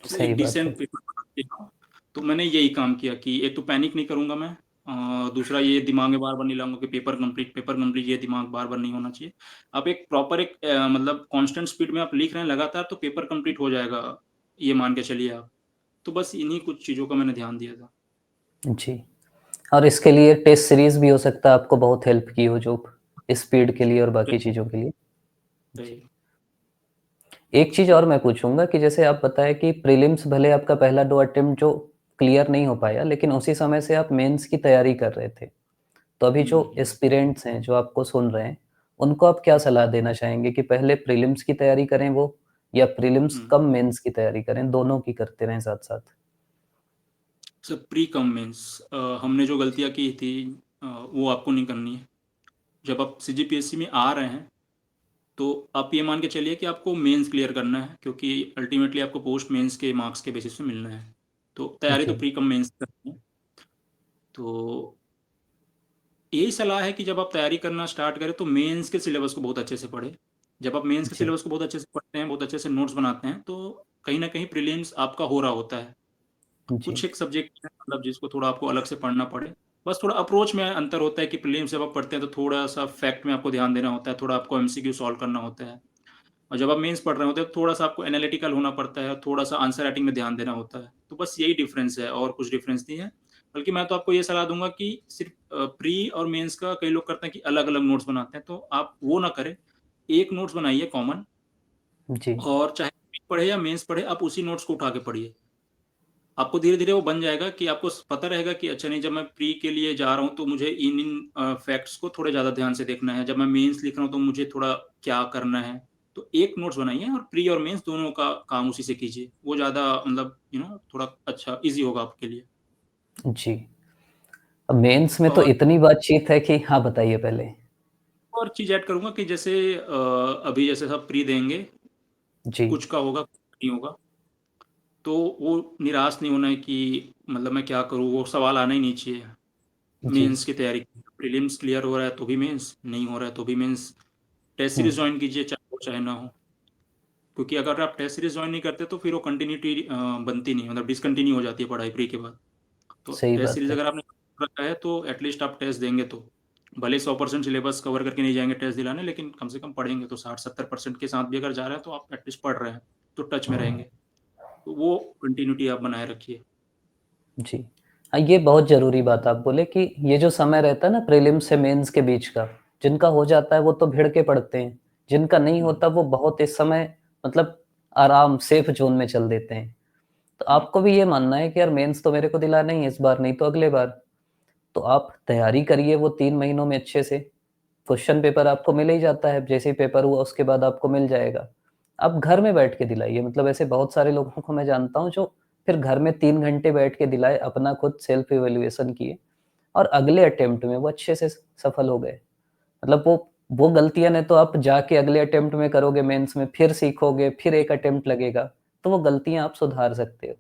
तो सही एक बात है। डिसेंट पेपर बना के हाँ, तो मैंने यही काम किया कि एक तो पैनिक नहीं करूँगा मैं। दूसरा ये दिमाग में बार-बार नहीं लाऊँगा कि पेपर कंप्लीट, ये दिमाग बार-बार नहीं होना चाहिए। आप एक प्रॉपर एक मतलब कांस्टेंट स्पीड में आप लिख रहे हैं लगातार, तो पेपर कंप्लीट हो जाएगा, ये मान के चलिए आप। तो बस इन्हीं कुछ चीज़ों का मैंने ध्यान दिया था। जी, और इसके लिए टेस्ट सीरीज़ भी हो सकता है आपको बहुत हेल्प की हो जो स्पीड के लिए और बाकी चीज़ों के लिए। जी। सही। एक चीज़ और मैं पूछूँगा कि जैसे आप बताएँ कि प्रीलिम्स भले आपका पहला 2 अटेम्प्ट जो क्लियर नहीं हो पाया, लेकिन उसी समय से आप मेंस की तैयारी कर रहे थे। तो अभी जो हुँ, एस्पिरेंट्स हैं, जो आपको सुन रहे हैं, उनको आप क्या सलाह देना चाहेंगे कि पहले प्रीलिम्स की तैयारी करें वो या प्रीलिम्स हुँ। कम मेंस की तैयारी करें, दोनों की करते रहें साथ-साथ? सर प्री कम मेंस हमने जो गलतियाँ की थी वो आपको नहीं करनी है। जब आप सीजीपीएससी में आ रहे हैं, तो आप ये मान के चलिए कि आपको मेंस क्लियर करना है, क्योंकि अल्टीमेटली आपको पोस्ट मेंस के मार्क्स के बेसिस पे मिलना है। तो तैयारी तो जी, प्री कम मेंस करनी है। तो यही सलाह है कि जब आप तैयारी करना स्टार्ट करें तो मेंस के सिलेबस को बहुत अच्छे से पढ़ें। जब आप मेंस के जी, सिलेबस को बहुत अच्छे से पढ़ते हैं, बहुत अच्छे से नोट्स बनाते हैं, तो कहीं न कहीं प्रीलिम्स आपका हो रहा होता है। जी, कुछ एक सब्जेक्ट है मतलब जिसको थोड़ा आपको अलग से पढ़ना पड़े। बस थोड़ा अप्रोच में अंतर होता है कि प्रीलिम्स जब आप पढ़ते हैं तो थोड़ा-सा फैक्ट में आपको ध्यान देना होता है, थोड़ा आपको एमसीक्यू सॉल्व करना होता है। और जब आप मेंस पढ़ रहे होते हैं तो थोड़ा-सा आपको एनालिटिकल होना पड़ता है, थोड़ा-सा आंसर राइटिंग में ध्यान देना होता है। तो बस यही डिफरेंस है और कुछ डिफरेंस नहीं है। बल्कि मैं तो आपको ये सलाह दूँगा कि सिर्फ़ प्री और मेंस का कई लोग करते हैं कि अलग-अलग नोट्स बनाते हैं, तो आप वो ना करें। एक नोट्स बनाइए कॉमन, जी, और चाहे प्री पढ़े या मेंस पढ़े, आप उसी नोट्स को उठा के पढ़िए। आपको धीरे-धीरे वो बन जाएगा कि आपको पता रहेगा कि अच्छा नहीं, जब मैं प्री के लिए जा रहा हूँ तो मुझे इन-इन फैक्ट्स को थोड़े ज़्यादा ध्यान से देखना है। जब मैं मेंस लिख रहा हूँ तो मुझे थोड़ा क्या करना है। तो एक नोट्स बनाइए और प्री और मेंस दोनों का काम उसी से कीजिए। वो ज़्यादा मतलब थोड़ा अच्छा ईज़ी होगा आपके लिए। जी। अब मेंस में तो और इतनी बातचीत है कि हाँ, बताइए पहले? और चीज़ ऐड करूँगा कि जैसे अभी जैसे सब प्री देंगे, जी, कुछ का होगा, कुछ नहीं होगा। तो वो निराश नहीं होना है कि मतलब मैं क्या करूँ? वो सवाल आना ही नहीं चाहिए। जी, मेंस की तैयारी, प्रीलिम्स क्लियर हो रहा है तो भी मेंस, नहीं हो रहा है तो भी मेंस। टेस्ट हुँ, सीरीज़ जॉइन कीजिए, चाहे हो चाहे ना हो। क्योंकि अगर आप टेस्ट सीरीज़ जॉइन नहीं करते तो फिर वो कंटिन्यूटी बनती नहीं है, मतलब डिसकंटिन्यू हो जाती है पढ़ाई प्री के बाद। तो सही टेस्ट बात सीरीज़ है। अगर आपने रखा है तो एटलीस्ट आप टेस्ट देंगे तो। भले 100% सिलेबस कवर करके नहीं जाएँगे टेस्ट दिलाने, लेकिन कम से कम पढ़ेंगे तो 60-70% के साथ भी अगर जा रहे हैं तो आप एटलीस्ट पढ़ रहे हैं, तो टच में रहेंगे। तो वो कंटिन्यूटी आप बनाए रखिए। जी। हाँ, ये बहुत ज़रूरी बात आप बोले कि ये जो समय रहता है ना प्रीलिम्स से मेंस के बीच का, जिनका हो जाता है वो तो भिड़ के पढ़ते हैं, जिनका नहीं हुँ, होता वो बहुत इस समय मतलब आराम सेफ ज़ोन में चल देते हैं। तो हुँ, आपको भी ये मानना है कि यार मेंस तो मेरे को दिलाना ही है इस बार, नहीं तो अगले बार। तो आप तैयारी करिए वो 3 महीनों में अच्छे से। क्वेश्चन पेपर आपको मिल ही जाता है, जैसे ही पेपर हुआ उसके बाद आपको मिल जाएगा। आप घर में बैठ के दिलाइए, मतलब ऐसे बहुत सारे लोगों को मैं जानता हूँ जो फिर घर में 3 घंटे बैठ के दिलाए, अपना खुद सेल्फ इवैल्यूएशन किए और अगले अटेम्प्ट में वो अच्छे से सफल हो गए। मतलब वो वो गलतियाँ ने तो आप जाके अगले अटेम्प्ट में करोगे मेंस में, फिर सीखोगे, फिर एक अटेम्प्ट लगेगा, तो वो गलतियाँ आप सुधार सकते हो।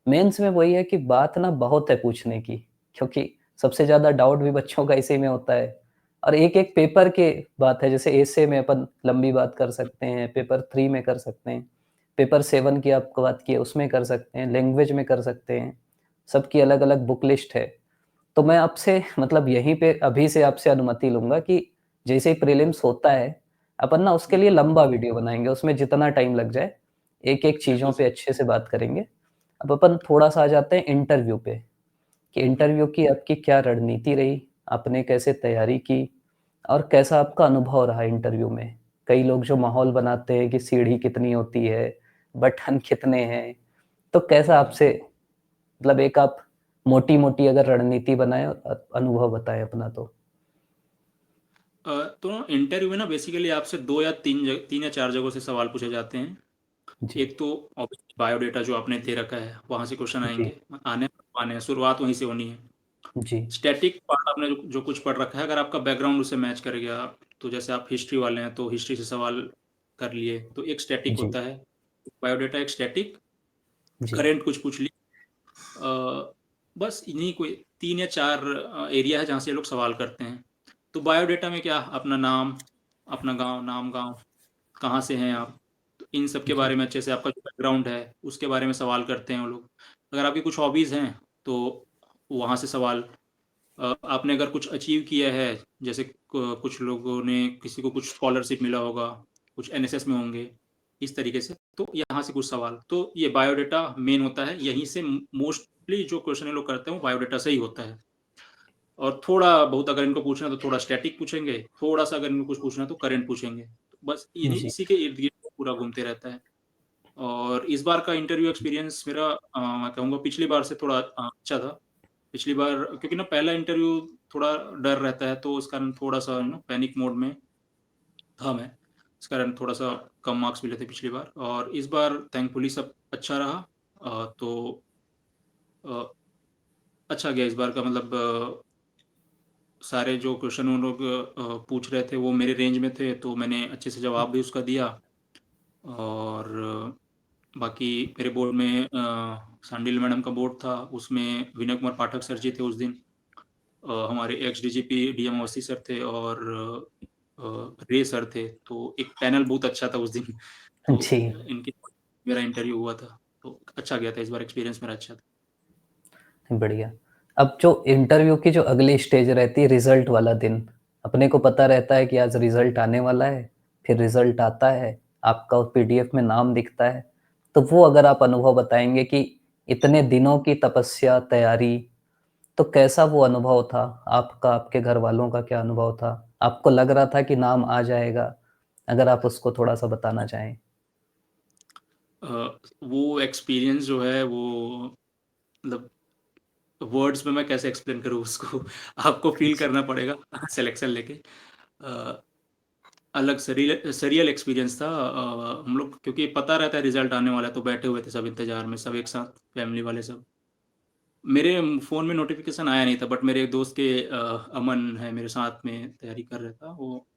मेंस में वही है कि बात ना बहुत है पूछने की, क्योंकि सबसे ज़्यादा डाउट भी बच्चों का इसी में होता है और एक-एक पेपर के बात है, जैसे एसे में अपन लंबी बात कर सकते हैं, पेपर 3 में कर सकते हैं, पेपर 7 की आपको बात की है, उसमें कर सकते हैं, लैंग्वेज में कर सकते हैं, सबकी अलग-अलग बुक लिस्ट है। तो मैं आपसे मतलब यहीं पे अभी से आपसे अनुमति लूँगा कि जैसे ही प्रीलिम्स होता है, अपन ना उसके लिए लंबा वीडियो बनाएँगे, उसमें जितना टाइम लग जाए, एक-एक चीज़ों बिल्कुल पे सर। अच्छे से बात करेंगे। अब अपन थोड़ा-सा आ जाते हैं इंटरव्यू पे, कि हुँ। इंटरव्यू की आपकी क्या रणनीति रही? आपने कैसे तैयारी की? और कैसा आपका अनुभव रहा इंटरव्यू में? कई लोग जो माहौल बनाते हैं कि सीढ़ी कितनी होती है, बटन कितने हैं, तो कैसा आपसे मतलब एक आप मोटी-मोटी अगर रणनीति बनाएँ और अनुभव बताएँ अपना तो? तो इंटरव्यू में ना बेसिकली आपसे 2 या 3 या 4 जगहों से सवाल पूछे जाते हैं। जी, एक तो ऑब्वियसली बायोडाटा जो आपने दे रखा है, वहाँ से क्वेश्चन जी, आएँगे, आने हैं, शुरुआत वहीं से होनी है। जी, स्टैटिक पार्ट आपने जो जो कुछ पढ़ रखा है, अगर आपका बैकग्राउंड उससे मैच कर गया, तो जैसे आप हिस्ट्री वाले हैं, तो हिस्ट्री से सवाल कर लिए, तो एक स्टैटिक जी, होता है। बायोडाटा एक स्टैटिक, जी, करंट कुछ पूछ लिए। बस इन्हीं कोई 3 या 4 एरिया है जहाँ से ये लोग सवाल करते हैं। तो बायोडाटा में क्या अपना नाम, अपना गाँव, नाम, गाँव, कहाँ से हैं आप? तो इन सब के जी, बारे में अच्छे से आपका जो बैकग्राउंड है, उसके बारे में सवाल करते हैं वो लोग। अगर आपकी कुछ हॉबीज़ हैं, तो वहाँ से सवाल आपने अगर कुछ अचीव किया है, जैसे कुछ लोगों ने किसी को कुछ स्कॉलरशिप मिला होगा, कुछ एनएसएस में होंगे, इस तरीके से, तो यहाँ से कुछ सवाल। तो ये बायोडाटा मेन होता है, यहीं से मोस्टली जो क्वेश्चन ये लोग करते हैं, वो बायोडाटा से ही होता है। और थोड़ा बहुत अगर इनको पूछना है, तो थोड़ा स्टैटिक पूछेंगे, थोड़ा-सा अगर इनको कुछ पूछना है, तो करंट पूछेंगे। बस इन्हीं जी, इसी के इर्द-गिर्द पूरा घूमते रहता है। और इस बार का इंटरव्यू एक्सपीरियंस मेरा मैं कहूँगा पिछली बार से थोड़ा अच्छा था। पिछली बार क्योंकि ना पहला इंटरव्यू थोड़ा डर रहता है, तो उस कारण थोड़ा-सा पैनिक मोड में था मैं। इस कारण थोड़ा-सा कम मार्क्स मिले थे पिछली बार और इस बार थैंकफुली सब अच्छा रहा। तो अ, अच्छा गया इस बार का मतलब सारे जो क्वेश्चन वो लोग पूछ रहे थे वो मेरे रेंज में थे, तो मैंने अच्छे से जवाब भी उसका दिया। और बाकी मेरे बोर्ड में सांडिल मैडम का बोर्ड था, उसमें विनय कुमार पाठक सर जी थे उस दिन। हमारे x DGP DM Awasthi sir थे और रे सर थे, तो एक पैनल बहुत अच्छा था उस दिन। तो जी, इनके मेरा इंटरव्यू हुआ था, तो अच्छा गया था इस बार एक्सपीरियंस मेरा अच्छा था। बढ़िया। अब जो इंटरव्यू की जो अगली स्टेज रहती है रिज़ल्ट वाला दिन, अपने को पता रहता है कि आज रिज़ल्ट आने वाला है, फिर रिज़ल्ट आता है, आपका पीडीएफ में नाम दिखता है, तो वो अगर आप अनुभव बताएँगे कि इतने दिनों की तपस्या, तैयारी, तो कैसा वो अनुभव था? आपका, आपके घरवालों का क्या अनुभव था? आपको लग रहा था कि नाम आ जाएगा? अगर आप उसको थोड़ा-सा बताना चाहें। वो एक्सपीरियंस जो है वो मतलब वर्ड्स में मैं कैसे एक्सप्लेन करूँ उसको आपको फ़ील जी, करना पड़ेगा सिलेक्शन लेके। अ, अलग सरियल एक्सपीरियंस था। हम लोग क्योंकि पता रहता है रिज़ल्ट आने वाला है, तो बैठे हुए थे सब इंतज़ार में, सब एक साथ, फैमिली वाले सब। मेरे फ़ोन में नोटिफ़िकेशन आया नहीं था, बट मेरे एक दोस्त के अमन है मेरे साथ में तैयारी कर रहा था, वो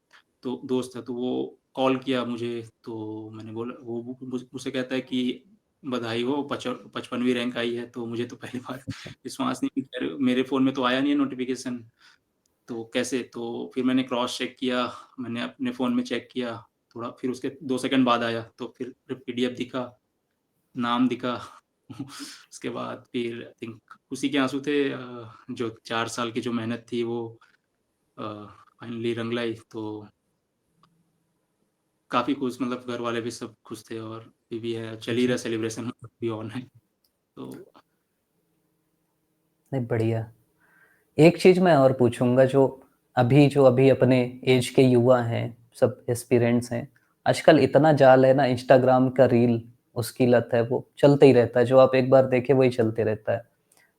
तो दोस्त है, तो वो कॉल किया मुझे, तो मैंने बोला वो मुझसे कहता है कि बधाई हो 55वीं रैंक आई है, तो मुझे तो पहली बार विश्वास नहीं अरे! मेरे फ़ोन में तो आया नहीं है नोटिफ़िकेशन, तो कैसे? तो फिर मैंने क्रॉस चेक किया, मैंने अपने फ़ोन में चेक किया, थोड़ा फिर उसके 2 सेकंड बाद आया, तो फिर पीडीएफ दिखा, नाम दिखा। उसके बाद फिर आई थिंक खुशी के आँसू थे जो 4 साल की जो मेहनत थी वो अ, फाइनली रंग लाई, तो काफ़ी खुश मतलब घर वाले भी सब खुश थे और अभी भी है, चल ही रहा जी। है सेलिब्रेशन अभी ऑन है। तो नहीं, बढ़िया। एक चीज़ मैं और पूछूँगा जो अभी अपने ऐज के युवा हैं, सब एस्पिरेंट्स हैं, आजकल इतना जाल है ना इंस्टाग्राम का रील, उसकी लत है, वो चलते ही रहता है, जो आप एक बार देखें वही चलते रहता है।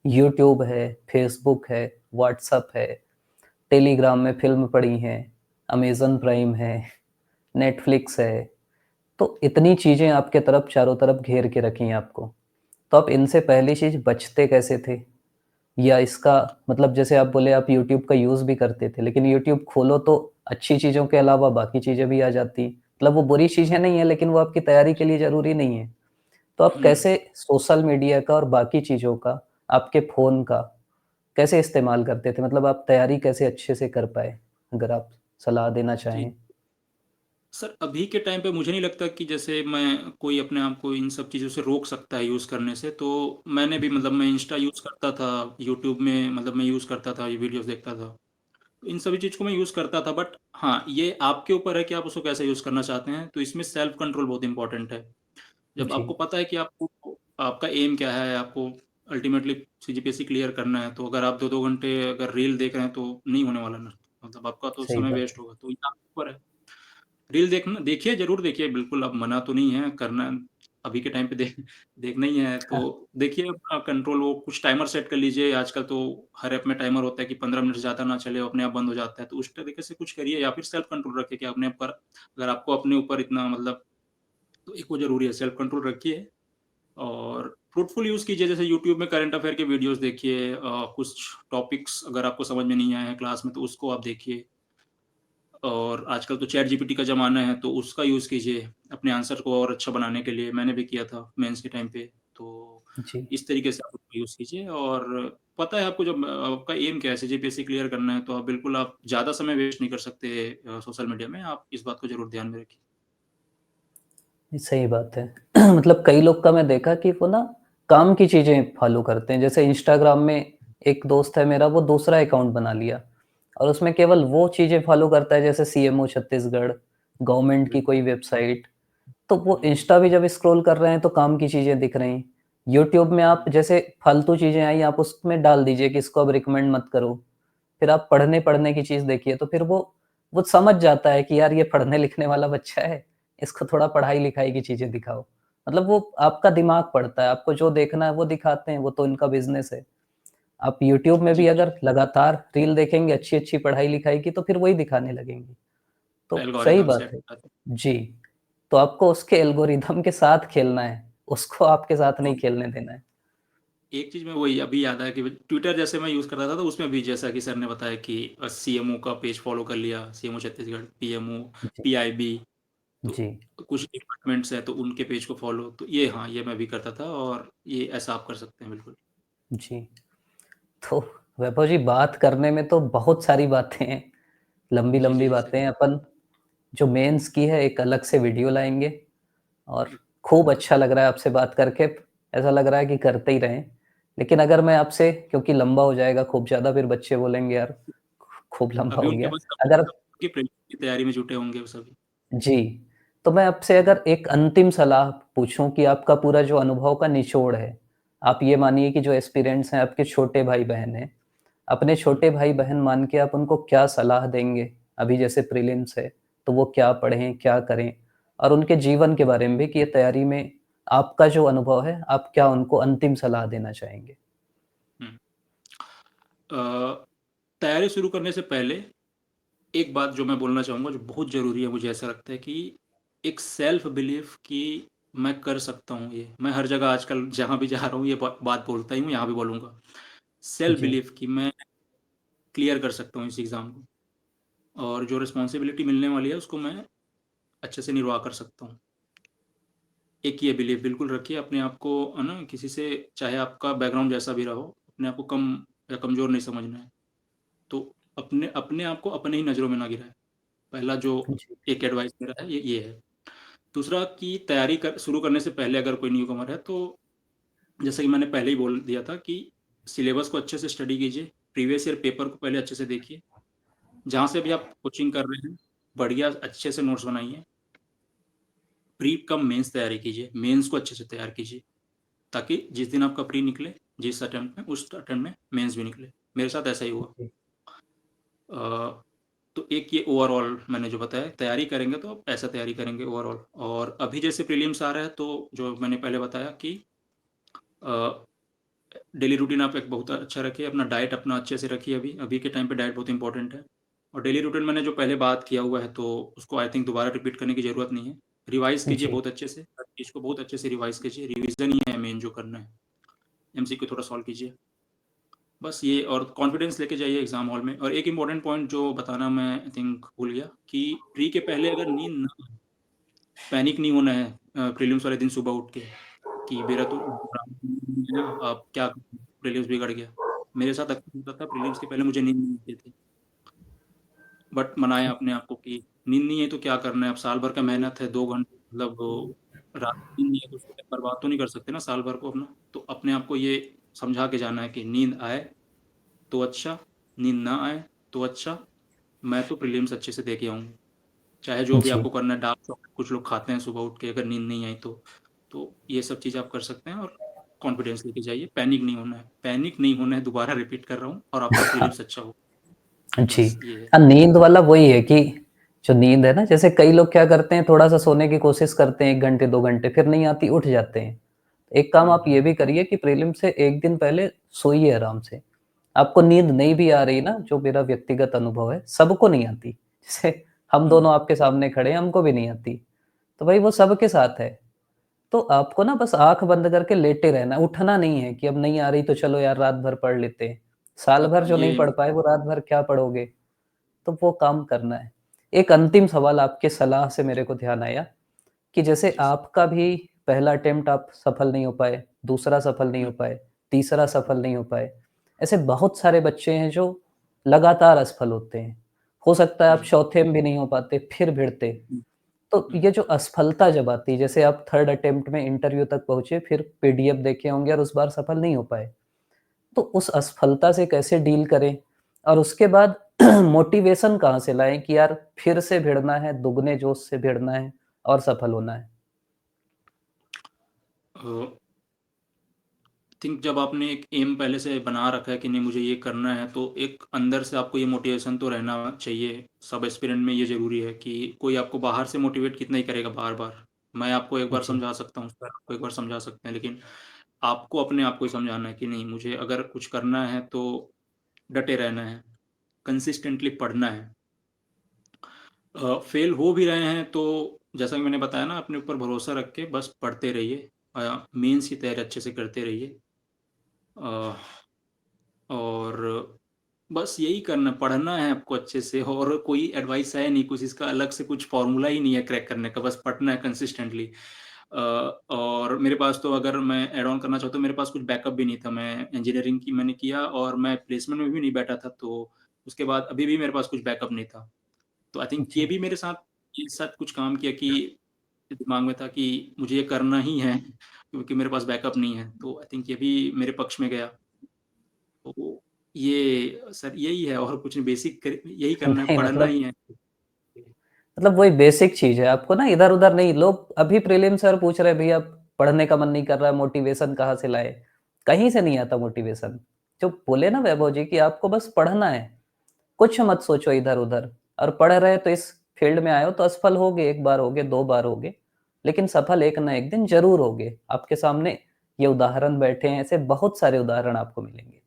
यूट्यूब है, फेसबुक है, व्हाट्सएप है, टेलीग्राम में फ़िल्म पड़ी हैं, अमेज़न प्राइम है, नेटफ्लिक्स है, तो इतनी चीज़ें आपके तरफ चारों तरफ घेर के रखी हैं आपको। तो आप इनसे पहली चीज़ बचते कैसे थे? या इसका मतलब जैसे आप बोले आप यूट्यूब का यूज़ भी करते थे, लेकिन यूट्यूब खोलो तो अच्छी चीज़ों के अलावा बाकी चीज़ें भी आ जाती। मतलब वो बुरी चीज़ें नहीं है, लेकिन वो आपकी तैयारी के लिए ज़रूरी नहीं है। तो आप हुँ। कैसे सोशल मीडिया का और बाकी चीज़ों का, आपके फ़ोन का कैसे इस्तेमाल करते थे? मतलब आप तैयारी कैसे अच्छे से कर पाए? अगर आप सलाह देना जी। चाहें? सर, अभी के टाइम पे मुझे नहीं लगता कि जैसे मैं कोई अपने आप को इन सब चीज़ों से रोक सकता है यूज़ करने से। तो मैंने भी मतलब मैं इंस्टा यूज़ करता था, यूट्यूब में मतलब मैं यूज़ करता था, ये वीडियोज़ देखता था। इन सभी चीज़ को मैं यूज़ करता था, बट हाँ, ये आपके ऊपर है कि आप उसको कैसे यूज़ करना चाहते हैं। तो इसमें सेल्फ कंट्रोल बहुत इम्पोर्टेंट है। जब जी, आपको पता है कि आपको आपका एम क्या है, आपको अल्टीमेटली सीजीपीएससी क्लियर करना है, तो अगर आप 2-2 घंटे अगर रील देख रहे हैं तो नहीं होने वाला ना, मतलब आपका तो सही समय बात वेस्ट है। होगा। तो ये आपके ऊपर है। रील देखना देखिए, ज़रूर देखिए, बिल्कुल अब मना तो नहीं है, करना अभी के टाइम पे देखना ही है, हाँ, तो देखिए अपना कंट्रोल, वो कुछ टाइमर सेट कर लीजिए। आजकल तो हर ऐप में टाइमर होता है कि 15 मिनट से ज़्यादा ना चले, वो अपने आप बंद हो जाता है। तो उस तरीके से कुछ करिए, या फिर सेल्फ कंट्रोल रखिए कि अपने ऊपर, अगर आपको अपने ऊपर इतना मतलब, तो एक वो ज़रूरी है, सेल्फ कंट्रोल रखिए और फ्रूटफुल यूज़ कीजिए। जैसे यूट्यूब में करंट अफेयर के वीडियोज़ देखिए, कुछ टॉपिक्स अगर आपको समझ में नहीं आए हैं क्लास में, तो उसको आप देखिए। और आजकल तो चैट जीपीटी का ज़माना है, तो उसका यूज़ कीजिए अपने आंसर को और अच्छा बनाने के लिए। मैंने भी किया था मेंस के टाइम पे। तो जी। इस तरीके से आप उसको यूज़ कीजिए, और पता है आपको, जब आपका एम क्या है, सीजीपीएससी क्लियर करना है, तो आप बिल्कुल आप ज़्यादा समय वेस्ट नहीं कर सकते सोशल मीडिया में। आप इस बात को ज़रूर ध्यान में रखिए। ये सही बात है। मतलब कई लोग का मैं देखा कि वो ना काम की चीज़ें फ़ॉलो करते हैं। जैसे इंस्टाग्राम में एक दोस्त है मेरा, वो दूसरा अकाउंट बना लिया और उसमें केवल वो चीज़ें फ़ॉलो करता है जैसे सीएमओ छत्तीसगढ़, गवर्नमेंट की बिल्कुल। कोई वेबसाइट। तो वो हुँ, इंस्टा भी जब स्क्रॉल कर रहे हैं तो काम की चीज़ें दिख रही। यूट्यूब में आप हुँ। जैसे फालतू चीज़ें आई, आप उसमें डाल दीजिए कि इसको अब रिकमेंड मत करो। फिर आप पढ़ने-पढ़ने की चीज़ देखिए, तो फिर वो समझ जाता है कि यार ये पढ़ने-लिखने वाला बच्चा है, इसको थोड़ा पढ़ाई-लिखाई की चीज़ें दिखाओ। मतलब वो आपका दिमाग पढ़ता है, आपको जो देखना है वो दिखाते हैं, वो तो इनका बिज़नेस है। आप यूट्यूब में जी, भी अगर लगातार रील देखेंगे अच्छी-अच्छी पढ़ाई-लिखाई की, तो फिर वही दिखाने लगेंगे। तो सही एल्गोरिदम बात सेट है। हो जाता है। जी, तो आपको उसके एल्गोरिदम के साथ खेलना है, उसको आपके साथ हाँ। नहीं खेलने देना है। एक चीज़ में वही अभी याद आया कि ट्विटर जैसे मैं यूज़ करता था, तो उसमें भी जैसा कि सर ने बताया कि सीएमओ का पेज फ़ॉलो कर लिया, सीएमओ छत्तीसगढ़, पीएमओ, जी, पीआईबी, तो जी। कुछ डिपार्टमेंट्स हैं, तो उनके पेज को फ़ॉलो, तो ये हाँ, ये मैं भी करता था, और ये ऐसा आप कर सकते हैं बिल्कुल। जी। तो वैभव जी, बात करने में तो बहुत सारी बातें हैं, जी, जी, लंबी-लंबी जी, सर। बातें हैं। अपन जो मेंस की है एक अलग से वीडियो लाएँगे और खूब अच्छा लग रहा है आपसे बात करके। ऐसा लग रहा है कि करते ही रहें। लेकिन अगर मैं आपसे, क्योंकि लंबा हो जाएगा खूब ज़्यादा, फिर बच्चे बोलेंगे यार खूब लंबा अभी हो उनके गया। पास अगर उनकी प्रीलिम्स की तैयारी में जुटे होंगे वो सभी। जी, तो मैं आपसे अगर एक अंतिम सलाह पूछूँ कि आपका पूरा जो अनुभव का निचोड़ है, आप ये मानिए कि जो एस्पिरेंट्स हैं, आपके छोटे भाई-बहन हैं, अपने हुँ। छोटे भाई-बहन मान के आप उनको क्या सलाह देंगे? अभी जैसे प्रीलिम्स है, तो वो क्या पढ़ें, क्या करें? और उनके जीवन के बारे में भी कि ये तैयारी में आपका जो अनुभव है, आप क्या उनको अंतिम सलाह देना चाहेंगे? हुँ। अ, तैयारी शुरू करने से पहले एक बात जो मैं बोलना चाहूँगा, जो बहुत ज़रूरी है, मुझे ऐसा लगता है कि एक सेल्फ बिलीफ कि मैं कर सकता हूँ ये। मैं हर जगह आजकल जहाँ भी जा रहा हूँ ये बात बोलता ही हूँ, यहाँ भी बोलूँगा। सेल्फ जी, बिलीफ कि मैं क्लियर कर सकता हूँ इस एग्ज़ाम को, और जो रिस्पॉन्सिबिलिटी मिलने वाली है उसको मैं अच्छे से निर्वाह कर सकता हूँ। एक ये बिलीफ बिल्कुल रखिए अपने आप को, है ना, किसी से, चाहे आपका बैकग्राउंड जैसा भी रहा हो, अपने आप को कम या कमज़ोर नहीं समझना है। तो अपने अपने आप को अपने ही नज़रों में ना गिराएँ। पहला जो जी, एक एडवाइस मेरा है ये है। दूसरा कि तैयारी कर शुरू करने से पहले अगर कोई न्यूकमर है, तो जैसा कि मैंने पहले ही बोल दिया था कि सिलेबस को अच्छे से स्टडी कीजिए, प्रीवियस ईयर पेपर को पहले अच्छे से देखिए। जहाँ से भी आप कोचिंग कर रहे हैं, बढ़िया अच्छे से नोट्स बनाइए। प्री कम मेंस तैयारी कीजिए, मेंस को अच्छे से तैयार कीजिए, ताकि जिस दिन आपका प्री निकले, जिस अटेम्प्ट में, उस अटेम्प्ट में मेंस भी निकले। मेरे साथ ऐसा ही हुआ। जी, अ, तो एक ये ओवरऑल मैंने जो बताया, तैयारी करेंगे तो आप ऐसा तैयारी करेंगे ओवरऑल। और अभी जैसे प्रीलिम्स आ रहा है, तो जो मैंने पहले बताया कि अ, डेली रूटीन आप एक बहुत अच्छा रखिए, अपना डाइट अपना अच्छे से रखिए। अभी अभी के टाइम पे डाइट बहुत इंपॉर्टेंट है। और डेली रूटीन मैंने जो पहले बात किया हुआ है, तो उसको आई थिंक दोबारा रिपीट करने की ज़रूरत नहीं है। रिवाइज़ कीजिए जी, बहुत अच्छे से, हर चीज़ को बहुत अच्छे से रिवाइज़ कीजिए। रिवीज़न ही है मेन जो करना है। एमसीक्यू थोड़ा सॉल्व कीजिए। बस ये और कॉन्फिडेंस लेके जाइए एग्ज़ाम हॉल में। और एक इम्पोर्टेंट पॉइंट जो बताना मैं आई थिंक भूल गया कि प्री के पहले अगर नींद ना आए, पैनिक नहीं होना है प्रीलिम्स वाले दिन सुबह उठ के कि मेरा तो नींद नहीं है ना, अब क्या करूँ, प्रीलिम्स बिगड़ गया। मेरे साथ अक्सर होता था प्रीलिम्स के पहले मुझे नींद नहीं आती थी। बट मनाया अपने आप को कि नींद नहीं है तो क्या करना है, अब साल भर का मेहनत है, 2 घंटे मतलब रात में नींद नहीं है तो उसको बर्बाद तो नहीं कर सकते ना साल भर को अपना। तो अपने आप को ये समझा के जाना है कि नींद आए तो अच्छा, नींद ना आए तो अच्छा, मैं तो प्रीलिम्स अच्छे से दे के आऊँगा। चाहे जो भी जी। आपको करना है, डार्क चॉकलेट कुछ लोग खाते हैं सुबह उठ के अगर नींद नहीं आई तो। तो ये सब चीज़ आप कर सकते हैं और कॉन्फिडेंस लेके जाइए, पैनिक नहीं होना है। पैनिक नहीं होना है, दोबारा रिपीट कर रहा हूँ, और आपका प्रीलिम्स अच्छा हो। जी। बस ये है। नींद वाला वही है कि जो नींद है ना, जैसे कई लोग क्या करते हैं, थोड़ा-सा सोने की कोशिश करते हैं 1 घंटे, 2 घंटे, फिर नहीं आती, उठ जाते हैं। एक काम हुँ, आप ये भी करिए कि प्रीलिम से 1 दिन पहले सोइए आराम से। आपको नींद नहीं भी आ रही ना, जो मेरा व्यक्तिगत अनुभव है, सबको नहीं आती। जैसे हम हुँ, दोनों आपके सामने खड़े हैं, हमको भी नहीं आती। तो भाई वो सबके साथ है। तो आपको ना बस आँख बंद करके लेटे रहना है, उठना नहीं है कि अब नहीं आ रही तो चलो यार रात भर पढ़ लेते हैं। साल भर हाँ, जो नहीं ये पढ़ पाए वो रात भर क्या पढ़ोगे? तो वो काम करना है। एक अंतिम सवाल आपके सलाह से मेरे को ध्यान आया कि जैसे जी, आपका भी पहला अटेम्प्ट आप सफल नहीं हो पाए, दूसरा सफल नहीं हो हुँ, पाए, तीसरा सफल नहीं हो पाए। ऐसे बहुत सारे बच्चे हैं जो लगातार असफल होते हैं। हो सकता है आप हुँ, चौथे में भी नहीं हो पाते, फिर भिड़ते। हुँ, तो हुँ। ये जो असफलता जब आती है, जैसे आप थर्ड अटेम्प्ट में इंटरव्यू तक पहुँचे, फिर पीडीएफ देखे होंगे और उस बार सफल नहीं हो पाए। तो उस असफलता से कैसे डील करें? और उसके बाद मोटिवेशन कहाँ से लाएँ कि यार फिर से भिड़ना है, दुगने जोश से भिड़ना है और सफल होना है? अ, थिंक जब आपने एक एम पहले से बना रखा है कि नहीं मुझे ये करना है, तो एक अंदर से आपको ये मोटिवेशन तो रहना चाहिए। सब एस्पिरेंट में ये ज़रूरी है कि कोई आपको बाहर से मोटिवेट कितना ही करेगा बार-बार। मैं आपको एक बार जी, समझा सकता हूँ, सर आपको एक बार समझा सकते हैं, लेकिन आपको अपने आप को ही समझाना है कि नहीं मुझे अगर कुछ करना है तो डटे रहना है, कंसिस्टेंटली पढ़ना है। फेल हो भी रहे हैं तो जैसा कि मैंने बताया ना अपने ऊपर भरोसा रख के बस पढ़ते रहिए। मेंस की तैयारी अच्छे से करते रहिए। अ, और बस यही करना पढ़ना है आपको अच्छे से, और कोई एडवाइस है नहीं, कुछ इसका अलग से कुछ फ़ॉर्मूला ही नहीं है क्रैक करने का, बस पढ़ना है कंसिस्टेंटली। और मेरे पास तो अगर मैं ऐड ऑन करना चाहूँ तो मेरे पास कुछ बैकअप भी नहीं था। मैं इंजीनियरिंग की मैंने किया और मैं प्लेसमेंट में भी नहीं बैठा था, तो उसके बाद अभी भी मेरे पास कुछ बैकअप नहीं था। तो आई थिंक जी। ये साथ कुछ काम किया कि दिमाग में था कि मुझे ये करना ही है क्योंकि मेरे पास बैकअप नहीं है। तो आई थिंक ये भी मेरे पक्ष में गया। तो ये सर यही है और कुछ नहीं, बेसिक यही करना है, नहीं पढ़ना मतलब ही है। वही बेसिक चीज़ है, आपको ना इधर-उधर नहीं लोग अभी प्रीलिम सर पूछ रहे हैं भैया पढ़ने का मन नहीं कर रहा है, मोटिवेशन कहाँ से लाएँ? कहीं से नहीं आता मोटिवेशन। जो बोले ना वैभव जी कि आपको बस पढ़ना है, कुछ मत सोचो इधर-उधर और पढ़ रहे हो तो इस फील्ड में आए हो तो असफल होगे, 1 बार होगे, 2 बार होगे, लेकिन सफल एक ना एक दिन ज़रूर होगे। आपके सामने ये उदाहरण बैठे हैं, ऐसे बहुत सारे उदाहरण आपको मिलेंगे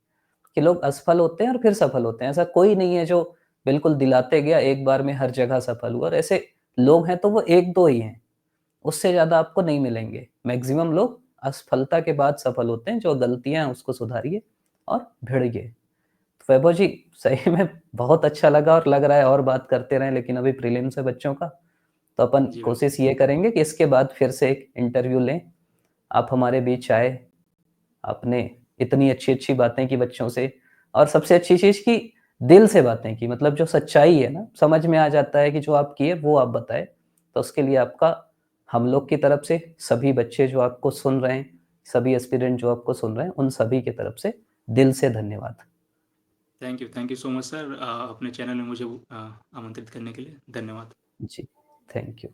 कि लोग असफल होते हैं और फिर सफल होते हैं। ऐसा कोई नहीं है जो बिल्कुल दिलाते गया एक बार में हर जगह सफल हुआ और ऐसे लोग हैं तो वो 1-2 ही हैं, उससे ज़्यादा आपको नहीं मिलेंगे। मैक्सिमम लोग असफलता के बाद सफल होते हैं, जो गलतियाँ हैं उसको सुधारिए और भिड़िए। वैभव जी, सही में बहुत अच्छा लगा और लग रहा है और बात करते रहें, लेकिन अभी प्रीलिम्स है बच्चों का, तो अपन जी, बिल्कुल। कोशिश ये करेंगे कि इसके बाद फिर से एक इंटरव्यू लें। आप हमारे बीच आए, आपने इतनी अच्छी-अच्छी बातें की बच्चों से और सबसे अच्छी चीज़ कि दिल से बातें की, मतलब जो सच्चाई है ना, समझ में आ जाता है कि जो आप किए वो आप बताएँ। तो उसके लिए आपका हम लोग की तरफ से, सभी बच्चे जो आपको सुन रहे हैं, सभी एस्पिरेंट जो आपको सुन रहे हैं, उन सभी की तरफ से दिल से धन्यवाद। Thank you so much sir, अपने चैनल में मुझे आमंत्रित करने के लिए धन्यवाद। जी, थैंक यू।